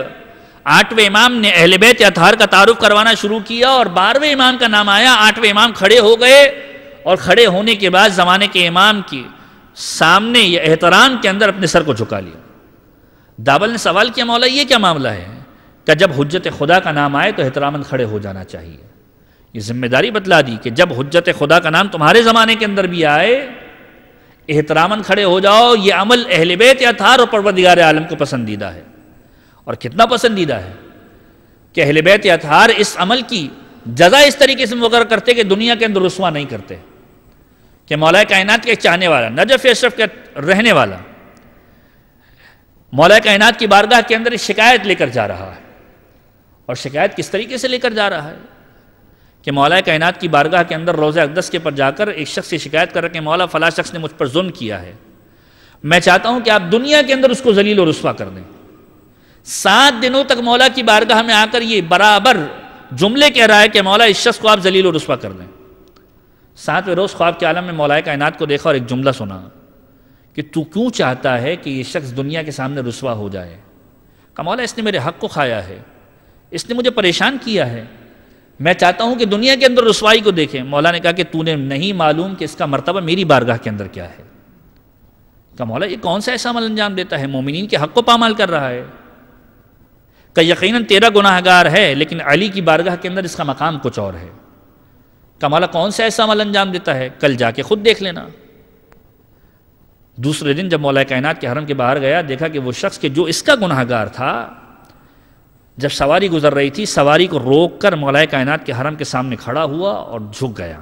8ویں امام نے اہل بیت اطہار کا تعارف کروانا شروع کیا اور 12ویں امام کا نام آیا، 8ویں امام کھڑے ہو گئے اور کھڑے ہونے کے بعد زمانے کے امام کی سامنے یہ احترام کے اندر اپنے سر کو جھکا لیا۔ دابل نے سوال کیا مولا یہ کیا معاملہ ہے کہ جب حجت خدا کا نام آئے تو احتراماً کھڑے ہو جانا چاہیے، یہ ذمہ داری بتلا دی کہ جب حجت خدا کا نام تمہارے زمانے کے اندر بھی آئے احتراماً کھڑے ہو جاؤ، یہ عمل اہل بیت اطہار اور پروردگار عالم کو پسندیدہ ہے۔ اور کتنا پسندیدہ ہے کہ اہل بیت اطہار اس عمل کی جزا اس طریقے سے مقرر کرتے کہ دنیا کے اندر رسوا نہیں کرتے، کہ مولا کائنات کے چاہنے والا، نجف اشرف کا رہنے والا مولا کائنات کی بارگاہ کے اندر شکایت لے کر جا رہا ہے، اور شکایت کس طریقے سے لے کر جا رہا ہے کہ مولا کائنات کی بارگاہ کے اندر روضہ اقدس کے پر جا کر ایک شخص سے شکایت کر رہا کہ مولا فلاں شخص نے مجھ پر ظلم کیا ہے، میں چاہتا ہوں کہ آپ دنیا کے اندر اس کو ذلیل و رسوا کر دیں۔ 7 دنوں تک مولا کی بارگاہ میں آ کر یہ برابر جملے کہہ رہا ہے کہ مولا اس شخص کو آپ ذلیل و رسوا کر دیں۔ 7ویں روز خواب کے عالم میں مولا کائنات کو دیکھا اور ایک جملہ سنا کہ تو کیوں چاہتا ہے کہ یہ شخص دنیا کے سامنے رسوا ہو جائے؟ کہا مولا اس نے میرے حق کو کھایا ہے، اس نے مجھے پریشان کیا ہے، میں چاہتا ہوں کہ دنیا کے اندر رسوائی کو دیکھیں۔ مولا نے کہا کہ تو نے نہیں معلوم کہ اس کا مرتبہ میری بارگاہ کے اندر کیا ہے۔ کہا مولا یہ کون سا ایسا عمل انجام دیتا ہے، مومنین کے حق کو پامال کر رہا ہے؟ کہ یقیناً تیرا گناہ گار ہے لیکن علی کی بارگاہ کے اندر اس کا مقام کچھ اور ہے۔ کہ مولا کون سا ایسا عمل انجام دیتا ہے؟ کل جا کے خود دیکھ لینا۔ دوسرے دن جب مولا کائنات کے حرم کے باہر گیا، دیکھا کہ وہ شخص کہ جو اس کا گناہ گار تھا، جب سواری گزر رہی تھی سواری کو روک کر مولا کائنات کے حرم کے سامنے کھڑا ہوا اور جھک گیا۔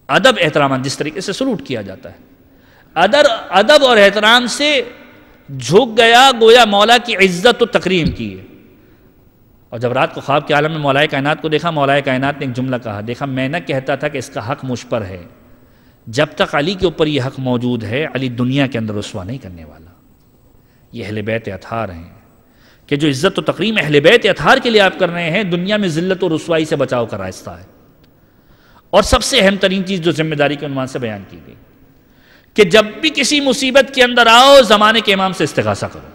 ادب احترام جس طریقے سے سلوٹ کیا جاتا ہے، ادب اور احترام سے جھک گیا، گویا مولا کی عزت و تکریم کی ہے۔ اور جب رات کو خواب کے عالم میں مولا کائنات کو دیکھا، مولا کائنات نے ایک جملہ کہا، دیکھا میں نہ کہتا تھا کہ اس کا حق مجھ پر ہے، جب تک علی کے اوپر یہ حق موجود ہے علی دنیا کے اندر رسوا نہیں کرنے والا۔ یہ اہل بیت اطہار ہیں کہ جو عزت و تکریم اہل بیت اطہار کے لیے آپ کر رہے ہیں، دنیا میں ذلت و رسوائی سے بچاؤ کا راستہ ہے۔ اور سب سے اہم ترین چیز جو ذمہ داری کے عنوان سے بیان کی گئی کہ جب بھی کسی مصیبت کے اندر آؤ زمانے کے امام سے استغاثہ کرو،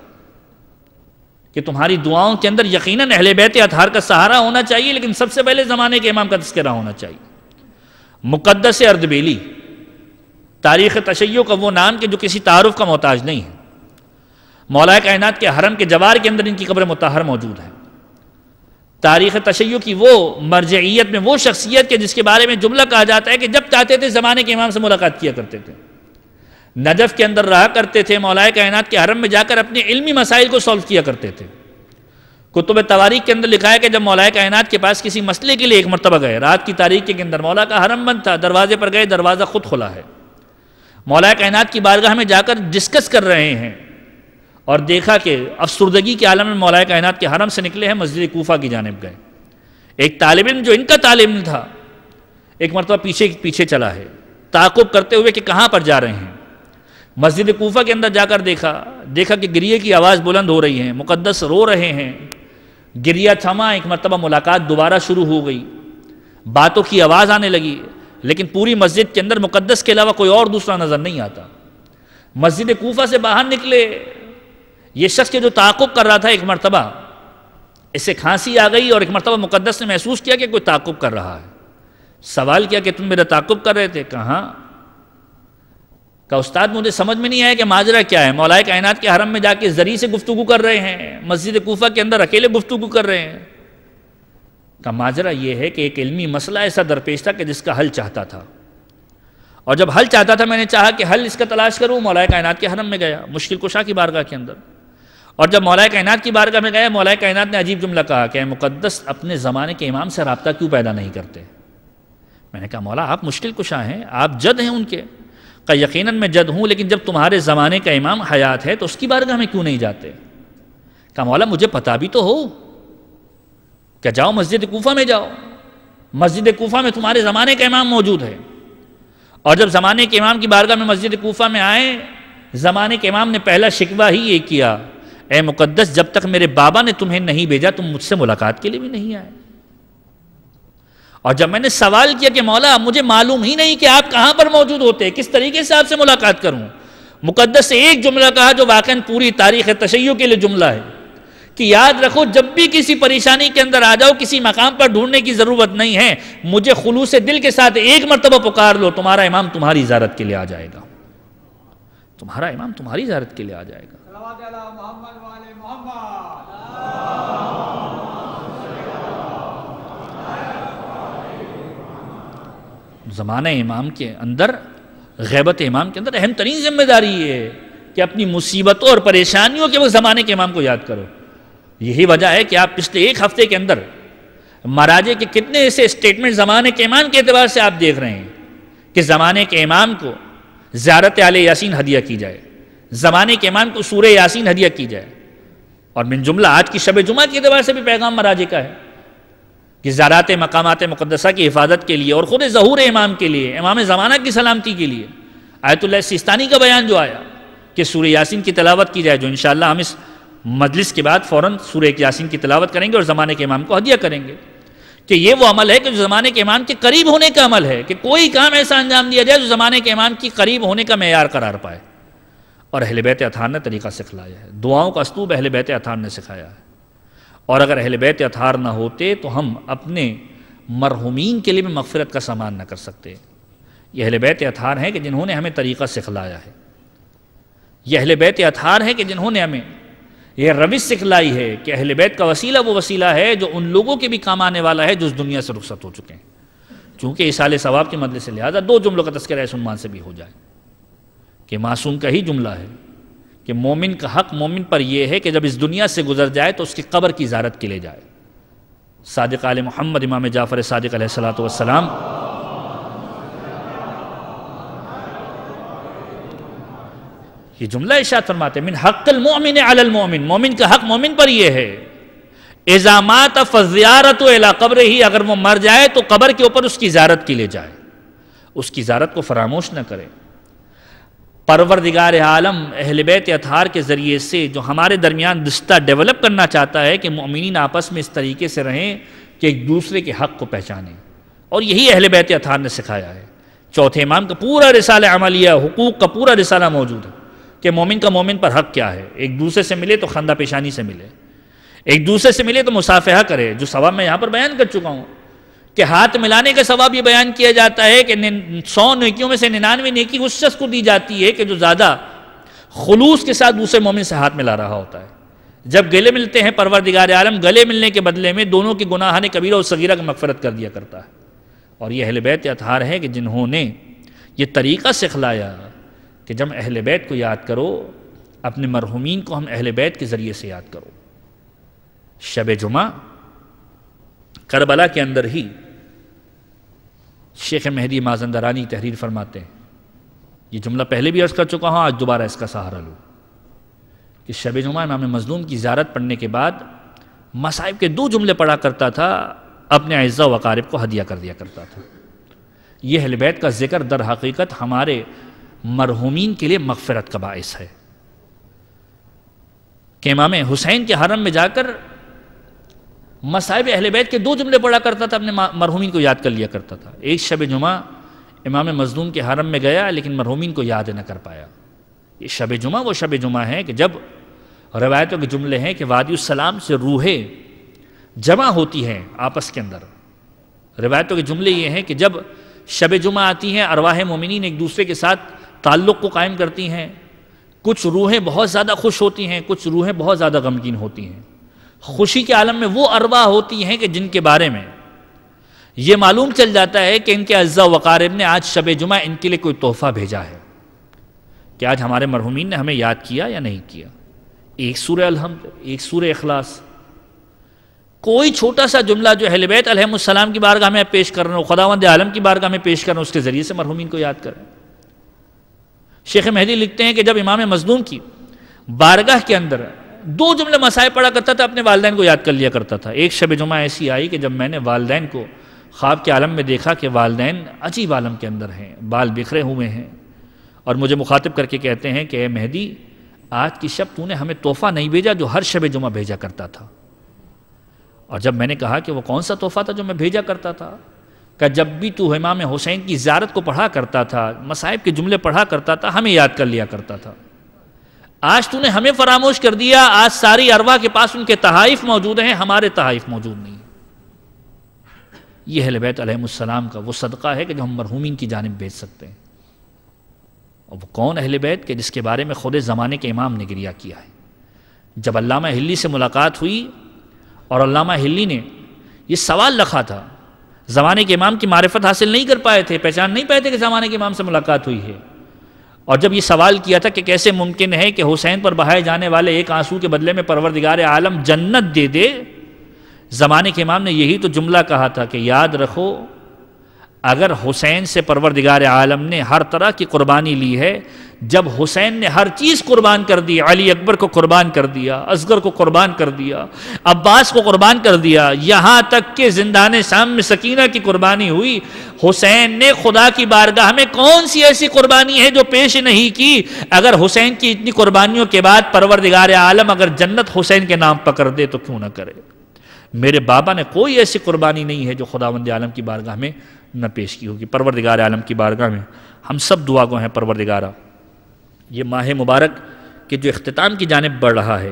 کہ تمہاری دعاؤں کے اندر یقیناً اہل بیت اطہار کا سہارا ہونا چاہیے، لیکن سب سے پہلے زمانے کے امام کا تذکرہ ہونا چاہیے۔ مقدس اردبیلی تاریخ تشیع کا وہ نام کہ جو کسی تعارف کا محتاج نہیں ہے، مولا کائنات کے حرم کے جوار کے اندر ان کی قبر مطہر موجود ہے۔ تاریخ تشیع کی وہ مرجعیت میں وہ شخصیت کے جس کے بارے میں جملہ کہا جاتا ہے کہ جب چاہتے تھے زمانے کے امام سے ملاقات کیا کرتے تھے، نجف کے اندر رہا کرتے تھے، مولا کائنات کے حرم میں جا کر اپنے علمی مسائل کو سولو کیا کرتے تھے۔ کتب تواریخ کے اندر لکھا ہے کہ جب مولا کائنات کے پاس کسی مسئلے کے لیے ایک مرتبہ گئے، رات کی تاریخ کے اندر مولا کا حرم بند تھا، دروازے پر گئے، دروازہ خود کھلا ہے، مولا کائنات کی بارگاہ میں جا کر ڈسکس کر رہے ہیں، اور دیکھا کہ افسردگی کے عالم میں مولا کائنات کے حرم سے نکلے ہیں، مسجد کوفہ کی جانب گئے۔ ایک طالب علم جو ان کا طالب علم تھا ایک مرتبہ پیچھے چلا ہے تعاقب کرتے ہوئے کہ کہاں پر جا رہے ہیں۔ مسجد کوفہ کے اندر جا کر دیکھا کہ گریے کی آواز بلند ہو رہی ہے، مقدس رو رہے ہیں، گریہ تھما، ایک مرتبہ ملاقات دوبارہ شروع ہو گئی، باتوں کی آواز آنے لگی، لیکن پوری مسجد کے اندر مقدس کے علاوہ کوئی اور دوسرا نظر نہیں آتا۔ مسجد کوفہ سے باہر نکلے، یہ شخص کے جو تعاقب کر رہا تھا ایک مرتبہ اسے کھانسی آ گئی، اور ایک مرتبہ مقدس نے محسوس کیا کہ کوئی تعاقب کر رہا ہے۔ سوال کیا کہ تم میرا تعاقب کر رہے تھے؟ کہاں؟ کہ استاد مجھے سمجھ میں نہیں آیا کہ ماجرا کیا ہے، مولا کائنات کے حرم میں جا کے زری سے گفتگو کر رہے ہیں، مسجد کوفہ کے اندر اکیلے گفتگو کر رہے ہیں۔ کہ ماجرا یہ ہے کہ ایک علمی مسئلہ ایسا درپیش تھا کہ جس کا حل چاہتا تھا، اور جب حل چاہتا تھا میں نے چاہا کہ حل اس کا تلاش کروں، مولا کائنات کے حرم میں گیا، مشکل کشا کی بارگاہ کے اندر، اور جب مولا کائنات کی بارگاہ میں گیا، مولا کائنات نے عجیب جملہ کہا کہ اے مقدس اپنے زمانے کے امام سے رابطہ کیوں پیدا نہیں کرتے؟ میں نے کہا مولا آپ مشکل کشا ہیں، آپ جد ہیں ان کے۔ کہ یقیناً میں جد ہوں، لیکن جب تمہارے زمانے کا امام حیات ہے تو اس کی بارگاہ میں کیوں نہیں جاتے؟ کہا مولا مجھے پتا بھی تو ہو کہ جاؤ مسجد کوفہ میں جاؤ، مسجد کوفہ میں تمہارے زمانے کا امام موجود ہے، اور جب زمانے کے امام کی بارگاہ میں مسجد کوفہ میں آئے، زمانے کے امام نے پہلا شکوہ ہی یہ کیا، اے مقدس جب تک میرے بابا نے تمہیں نہیں بھیجا تم مجھ سے ملاقات کے لیے بھی نہیں آئے۔ اور جب میں نے سوال کیا کہ مولا مجھے معلوم ہی نہیں کہ آپ کہاں پر موجود ہوتے، کس طریقے سے آپ سے ملاقات کروں، مقدس سے ایک جملہ کہا جو واقعاً پوری تاریخ تشیع کے لیے جملہ ہے کہ یاد رکھو جب بھی کسی پریشانی کے اندر آ جاؤ، کسی مقام پر ڈھونڈنے کی ضرورت نہیں ہے، مجھے خلوص دل کے ساتھ ایک مرتبہ پکار لو، تمہارا امام تمہاری زیارت کے لیے آ جائے گا، تمہارا امام تمہاری زیارت کے لیے آ جائے گا۔ زمانہ امام کے اندر، غیبت امام کے اندر اہم ترین ذمہ داری یہ ہے کہ اپنی مصیبتوں اور پریشانیوں کے وقت زمانے کے امام کو یاد کرو۔ یہی وجہ ہے کہ آپ پچھلے ایک ہفتے کے اندر مراجع کے کتنے ایسے اسٹیٹمنٹ زمانے کے امام کے اعتبار سے آپ دیکھ رہے ہیں کہ زمانے کے امام کو زیارت آل یاسین ہدیہ کی جائے، زمانے کے امام کو سورہ یاسین ہدیہ کی جائے، اور من جملہ آج کی شب جمعہ کے اعتبار سے بھی پیغام مراجع کا ہے کہ زیارات مقامات مقدسہ کی حفاظت کے لیے اور خود ظہور امام کے لیے، امام زمانہ کی سلامتی کے لیے آیت اللہ سیستانی کا بیان جو آیا کہ سورہ یاسین کی تلاوت کی جائے، جو انشاءاللہ ہم اس مجلس کے بعد فوراً سورہ یاسین کی تلاوت کریں گے اور زمانے کے امام کو ہدیہ کریں گے، کہ یہ وہ عمل ہے کہ جو زمانے کے امام کے قریب ہونے کا عمل ہے، کہ کوئی کام ایسا انجام دیا جائے جو زمانے کے امام کی قریب ہونے کا معیار قرار پائے۔ اور اہل بیت اطہار نے طریقہ سکھلایا ہے، دعاؤں کا اسلوب اہل بیت اطہار نے سکھایا ہے، اور اگر اہل بیت اطہار نہ ہوتے تو ہم اپنے مرحومین کے لیے بھی مغفرت کا سامان نہ کر سکتے۔ یہ اہل بیت اطہار ہیں کہ جنہوں نے ہمیں طریقہ سکھلایا ہے، یہ اہل بیت اطہار ہیں کہ جنہوں نے ہمیں یہ روش سکھلائی ہے کہ اہل بیت کا وسیلہ وہ وسیلہ ہے جو ان لوگوں کے بھی کام آنے والا ہے جو اس دنیا سے رخصت ہو چکے ہیں۔ چونکہ اصال ثواب کے مدلے سے لہذا دو جملوں کا تذکرہ اس عنوان سے بھی ہو جائے کہ معصوم کا ہی جملہ ہے کہ مومن کا حق مومن پر یہ ہے کہ جب اس دنیا سے گزر جائے تو اس کی قبر کی زیارت کے لیے جائے۔ صادق آل محمد امام جعفر صادق علیہ السلام یہ جملہ ارشاد فرماتے ہیں من حق المؤمن علی المؤمن، مومن کا حق مومن پر یہ ہے اذا مات فزیارت الی قبرہ، اگر وہ مر جائے تو قبر کے اوپر اس کی زیارت کے لیے جائے، اس کی زیارت کو فراموش نہ کرے۔ پروردگار عالم اہل بیت اطہار کے ذریعے سے جو ہمارے درمیان رشتہ ڈیولپ کرنا چاہتا ہے کہ مومنین آپس میں اس طریقے سے رہیں کہ ایک دوسرے کے حق کو پہچانیں، اور یہی اہل بیت اطہار نے سکھایا ہے۔ چوتھے امام کا پورا رسالہ عملیہ، حقوق کا پورا رسالہ موجود ہے کہ مومن کا مومن پر حق کیا ہے، ایک دوسرے سے ملے تو خندہ پیشانی سے ملے، ایک دوسرے سے ملے تو مصافحہ کرے، جو ثواب میں یہاں پر بیان کر چکا ہوں کہ ہاتھ ملانے کا ثواب یہ بیان کیا جاتا ہے کہ 100 نیکیوں میں سے 99 نیکی اس شخص کو دی جاتی ہے کہ جو زیادہ خلوص کے ساتھ دوسرے مومن سے ہاتھ ملا رہا ہوتا ہے۔ جب گلے ملتے ہیں پروردگار عالم گلے ملنے کے بدلے میں دونوں کے گناہان کبیرہ اور صغیرہ کی مغفرت کر دیا کرتا ہے، اور یہ اہل بیت اطہار ہے کہ جنہوں نے یہ طریقہ سکھلایا کہ جب اہل بیت کو یاد کرو، اپنے مرحومین کو ہم اہل بیت کے ذریعے سے یاد کرو۔ شب جمعہ کربلا کے اندر ہی شیخ مہدی مازندرانی تحریر فرماتے ہیں، یہ جملہ پہلے بھی عرض کر چکا ہوں، آج دوبارہ اس کا سہارا لوں کہ شب جمعہ امام مظلوم کی زیارت پڑھنے کے بعد مصائب کے 2 جملے پڑھا کرتا تھا، اپنے اعزاء و اقارب کو ہدیہ کر دیا کرتا تھا۔ یہ اہل بیت کا ذکر در حقیقت ہمارے مرحومین کے لیے مغفرت کا باعث ہے کہ امام حسین کے حرم میں جا کر مصائب اہل بیت کے 2 جملے پڑھا کرتا تھا، اپنے مرحومین کو یاد کر لیا کرتا تھا۔ ایک شب جمعہ امام مظلوم کے حرم میں گیا لیکن مرحومین کو یاد نہ کر پایا۔ یہ شب جمعہ وہ شب جمعہ ہے کہ جب روایتوں کے جملے ہیں کہ وادی السلام سے روحیں جمع ہوتی ہیں آپس کے اندر۔ روایتوں کے جملے یہ ہیں کہ جب شب جمعہ آتی ہیں ارواح مومنین ایک دوسرے کے ساتھ تعلق کو قائم کرتی ہیں، کچھ روحیں بہت زیادہ خوش ہوتی ہیں، کچھ روحیں بہت زیادہ غمگین ہوتی ہیں۔ خوشی کے عالم میں وہ ارواح ہوتی ہیں کہ جن کے بارے میں یہ معلوم چل جاتا ہے کہ ان کے اعزاء و اقارب نے آج شب جمعہ ان کے لیے کوئی تحفہ بھیجا ہے، کہ آج ہمارے مرحومین نے ہمیں یاد کیا یا نہیں کیا۔ ایک سورہ الحمد، ایک سورہ اخلاص، کوئی چھوٹا سا جملہ جو اہل بیت علیہ السلام کی بارگاہ میں پیش کر رہے ہو، خداوند عالم کی بارگاہ میں پیش کر رہے ہو، اس کے ذریعے سے مرحومین کو یاد کریں۔ شیخ مہدی لکھتے ہیں کہ جب امام مظلوم کی بارگاہ کے اندر 2 جملے مسائل پڑھا کرتا تھا، اپنے والدین کو یاد کر لیا کرتا تھا۔ ایک شب جمعہ ایسی آئی کہ جب میں نے والدین کو خواب کے عالم میں دیکھا کہ والدین عجیب عالم کے اندر ہیں، بال بکھرے ہوئے ہیں، اور مجھے مخاطب کر کے کہتے ہیں کہ اے مہدی، آج کی شب تو نے ہمیں تحفہ نہیں بھیجا جو ہر شب جمعہ بھیجا کرتا تھا۔ اور جب میں نے کہا کہ وہ کون سا تحفہ تھا جو میں بھیجا کرتا تھا، کہ جب بھی تو امام حسین کی زیارت کو پڑھا کرتا تھا، مصائب کے جملے پڑھا کرتا تھا، ہمیں یاد کر لیا کرتا تھا۔ آج تو نے ہمیں فراموش کر دیا، آج ساری ارواح کے پاس ان کے تحائف موجود ہیں، ہمارے تحائف موجود نہیں۔ یہ اہل بیت علیہ السلام کا وہ صدقہ ہے کہ جو ہم مرحومین کی جانب بھیج سکتے ہیں۔ اور وہ کون اہل بیت کہ جس کے بارے میں خود زمانے کے امام نے گریہ کیا ہے۔ جب علامہ ہلی سے ملاقات ہوئی اور علامہ ہلی نے یہ سوال رکھا تھا، زمانے کے امام کی معرفت حاصل نہیں کر پائے تھے، پہچان نہیں پائے تھے کہ زمانے کے امام سے ملاقات ہوئی ہے، اور جب یہ سوال کیا تھا کہ کیسے ممکن ہے کہ حسین پر بہائے جانے والے ایک آنسو کے بدلے میں پروردگار عالم جنت دے دے، زمانے کے امام نے یہی تو جملہ کہا تھا کہ یاد رکھو، اگر حسین سے پروردگار عالم نے ہر طرح کی قربانی لی ہے، جب حسین نے ہر چیز قربان کر دی، علی اکبر کو قربان کر دیا، اصغر کو قربان کر دیا، عباس کو قربان کر دیا، یہاں تک کہ زندان شام میں سکینہ کی قربانی ہوئی، حسین نے خدا کی بارگاہ میں کون سی ایسی قربانی ہے جو پیش نہیں کی؟ اگر حسین کی اتنی قربانیوں کے بعد پروردگار عالم اگر جنت حسین کے نام پکڑ دے تو کیوں نہ کرے؟ میرے بابا نے کوئی ایسی قربانی نہیں ہے جو خداوند عالم کی بارگاہ میں نہ پیش کی ہوگی۔ پروردگار عالم کی بارگاہ میں ہم سب دعا گو ہیں، پروردگارہ یہ ماہ مبارک کے جو اختتام کی جانب بڑھ رہا ہے،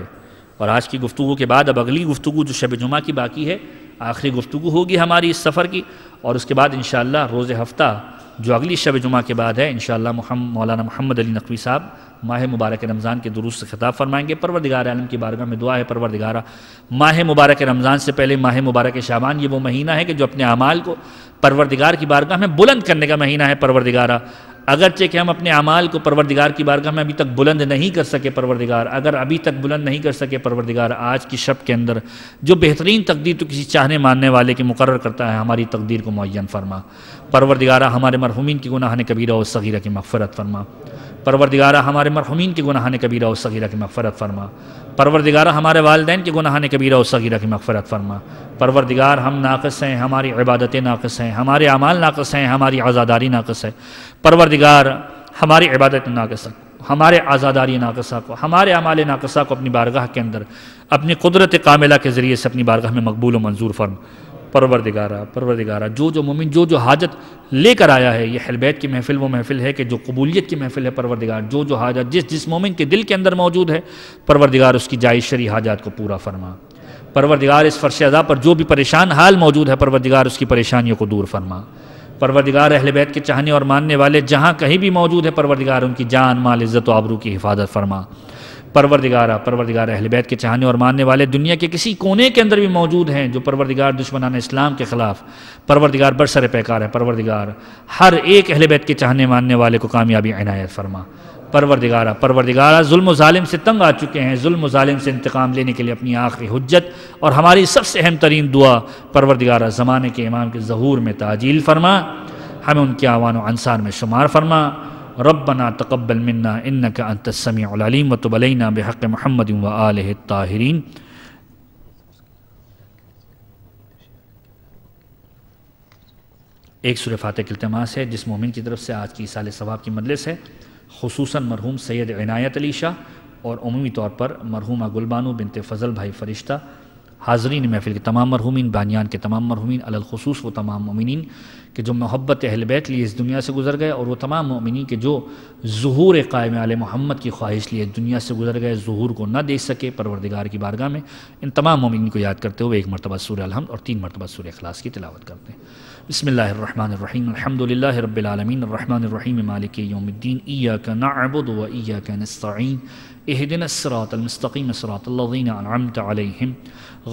اور آج کی گفتگو کے بعد اب اگلی گفتگو جو شب جمعہ کی باقی ہے، آخری گفتگو ہوگی ہماری اس سفر کی، اور اس کے بعد انشاءاللہ روز ہفتہ جو اگلی شب جمعہ کے بعد ہے انشاءاللہ مولانا محمد علی نقوی صاحب ماہ مبارک رمضان کے دروس سے خطاب فرمائیں گے۔ پروردگار عالم کی بارگاہ میں دعا ہے، پروردگارہ ماہ مبارک رمضان سے پہلے ماہ مبارک شعبان یہ وہ مہینہ ہے کہ جو اپنے اعمال کو پروردگار کی بارگاہ میں بلند کرنے کا مہینہ ہے۔ پروردگارہ اگرچہ کہ ہم اپنے اعمال کو پروردگار کی بارگاہ میں ابھی تک بلند نہیں کر سکے، پروردگار اگر ابھی تک بلند نہیں کر سکے، پروردگار آج کی شب کے اندر جو بہترین تقدیر تو کسی چاہنے ماننے والے کی مقرر کرتا ہے، ہماری تقدیر کو معین فرما۔ پروردگارہ ہمارے مرحومین کی گناہان کبیرہ و صغیرہ کی مغفرت فرما۔ پروردگارہ ہمارے مرحومین کی گناہان کبیرہ و صغیرہ کی مغفرت فرما۔ پروردگارہ ہمارے والدین کی گناہان کبیرہ و صغیرہ کی مغفرت فرما۔ پروردگار ہم ناقص ہیں، ہماری عبادتیں ناقص ہیں، ہمارے اعمال ناقص ہیں، ہماری عزاداری ناقص ہے۔ پروردگار ہماری عبادت ناقص ہے، ہمارے عزاداری ناقصہ کو، ہمارے اعمال ناقصہ کو اپنی بارگاہ کے اندر اپنی قدرت کاملہ کے ذریعے سے اپنی بارگاہ میں مقبول و منظور فرما۔ پروردگارہ جو مومن جو حاجت لے کر آیا ہے، یہ اہل بیت کی محفل وہ محفل ہے کہ جو قبولیت کی محفل ہے۔ پروردگار جو حاجت جس مومن کے دل کے اندر موجود ہے، پروردگار اس کی جائز شرعی حاجات کو پورا فرما۔ پروردگار اس فرش عزا پر جو بھی پریشان حال موجود ہے، پروردگار اس کی پریشانیوں کو دور فرما۔ پروردگار اہل بیت کے چاہنے اور ماننے والے جہاں کہیں بھی موجود ہے، پروردگار ان کی جان مال عزت و آبرو کی حفاظت فرما۔ پروردگار اہل بیت کے چاہنے اور ماننے والے دنیا کے کسی کونے کے اندر بھی موجود ہیں جو پروردگار دشمنان اسلام کے خلاف پروردگار برسر پیکار ہے، پروردگار ہر ایک اہل بیت کے چاہنے ماننے والے کو کامیابی عنایت فرما۔ پروردگار ظلم و ظالم سے تنگ آ چکے ہیں، ظلم و ظالم سے انتقام لینے کے لیے اپنی آخری حجت اور ہماری سب سے اہم ترین دعا، پروردگار زمانے کے امام کے ظہور میں تعجیل فرما، ہمیں ان کے اعوان و انصار میں شمار فرما۔ ربنا تقبل منا انك انت السميع العليم وتب علينا بحق محمد وآلہ الطاہرین۔ ایک سورہ فاتح کی التماس ہے جس مومن کی طرف سے آج کی ایصال ثواب کی مجلس ہے، خصوصاً مرحوم سید عنایت علی شاہ اور عمومی طور پر مرحومہ گلبانو بنت فضل بھائی فرشتہ، حاضرین محفل کے تمام مرحومین، بانیان کے تمام مرحومین، علی الخصوص وہ تمام مومنین کہ جو محبت اہل بیت لیے اس دنیا سے گزر گئے، اور وہ تمام مومنین کہ جو ظہور قائم آل محمد کی خواہش لیے دنیا سے گزر گئے، ظہور کو نہ دیکھ سکے، پروردگار کی بارگاہ میں ان تمام مومنین کو یاد کرتے ہوئے ایک مرتبہ سورہ الحمد اور 3 مرتبہ سورہ اخلاص کی تلاوت کرتے ہیں۔ بسم اللہ الرحمن الرحیم الحمد للہ رب العالمین الرحمن الرحیم مالک یوم الدین ایاک نعبد و ایاک نستعین اہدنا الصراط المستقیم صراط الذین انعمت علیہم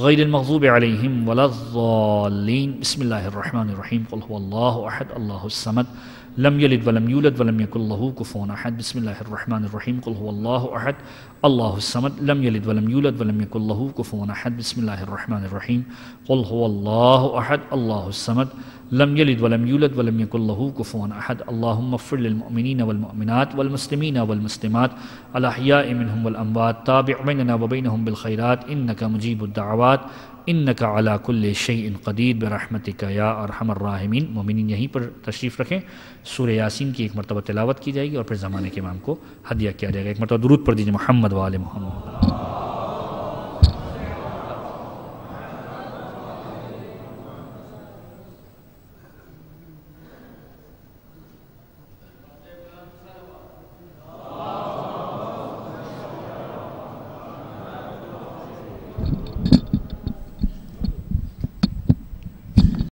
غیر المغضوب علیہم ولا الضالین بسم اللہ الرحمن الرحیم قل هو اللہ احد اللہ الصمد لم یلد ولم یولد ولم یکن له کفوا احد بسم اللہ الرحمن الرحیم قل هو اللہ احد اللہ الصمد لم یلد ولم یولد ولم یکن له کفوا احد بسم اللہ الرحمن الرحیم قل هو اللہ احد اللہ الصمد لم يلد ولم يولد ولم يكن له كفوا أحد اللهم اغفر للمؤمنين والمؤمنات والمسلمين والمسلمات الأحياء منهم والأموات تابع بيننا وبينهم بالخيرات إنك مجيب الدعوات إنك على كل شيء قدير برحمتك يا أرحم الراحمين. مومنین یہیں پر تشریف رکھیں. سورہ یاسین کی ایک مرتبہ تلاوت کی جائے گی اور پھر زمانے کے امام کو ہدیہ کیا جائے گا. ایک مرتبہ درود پڑھ دیجیے محمد و آل محمد.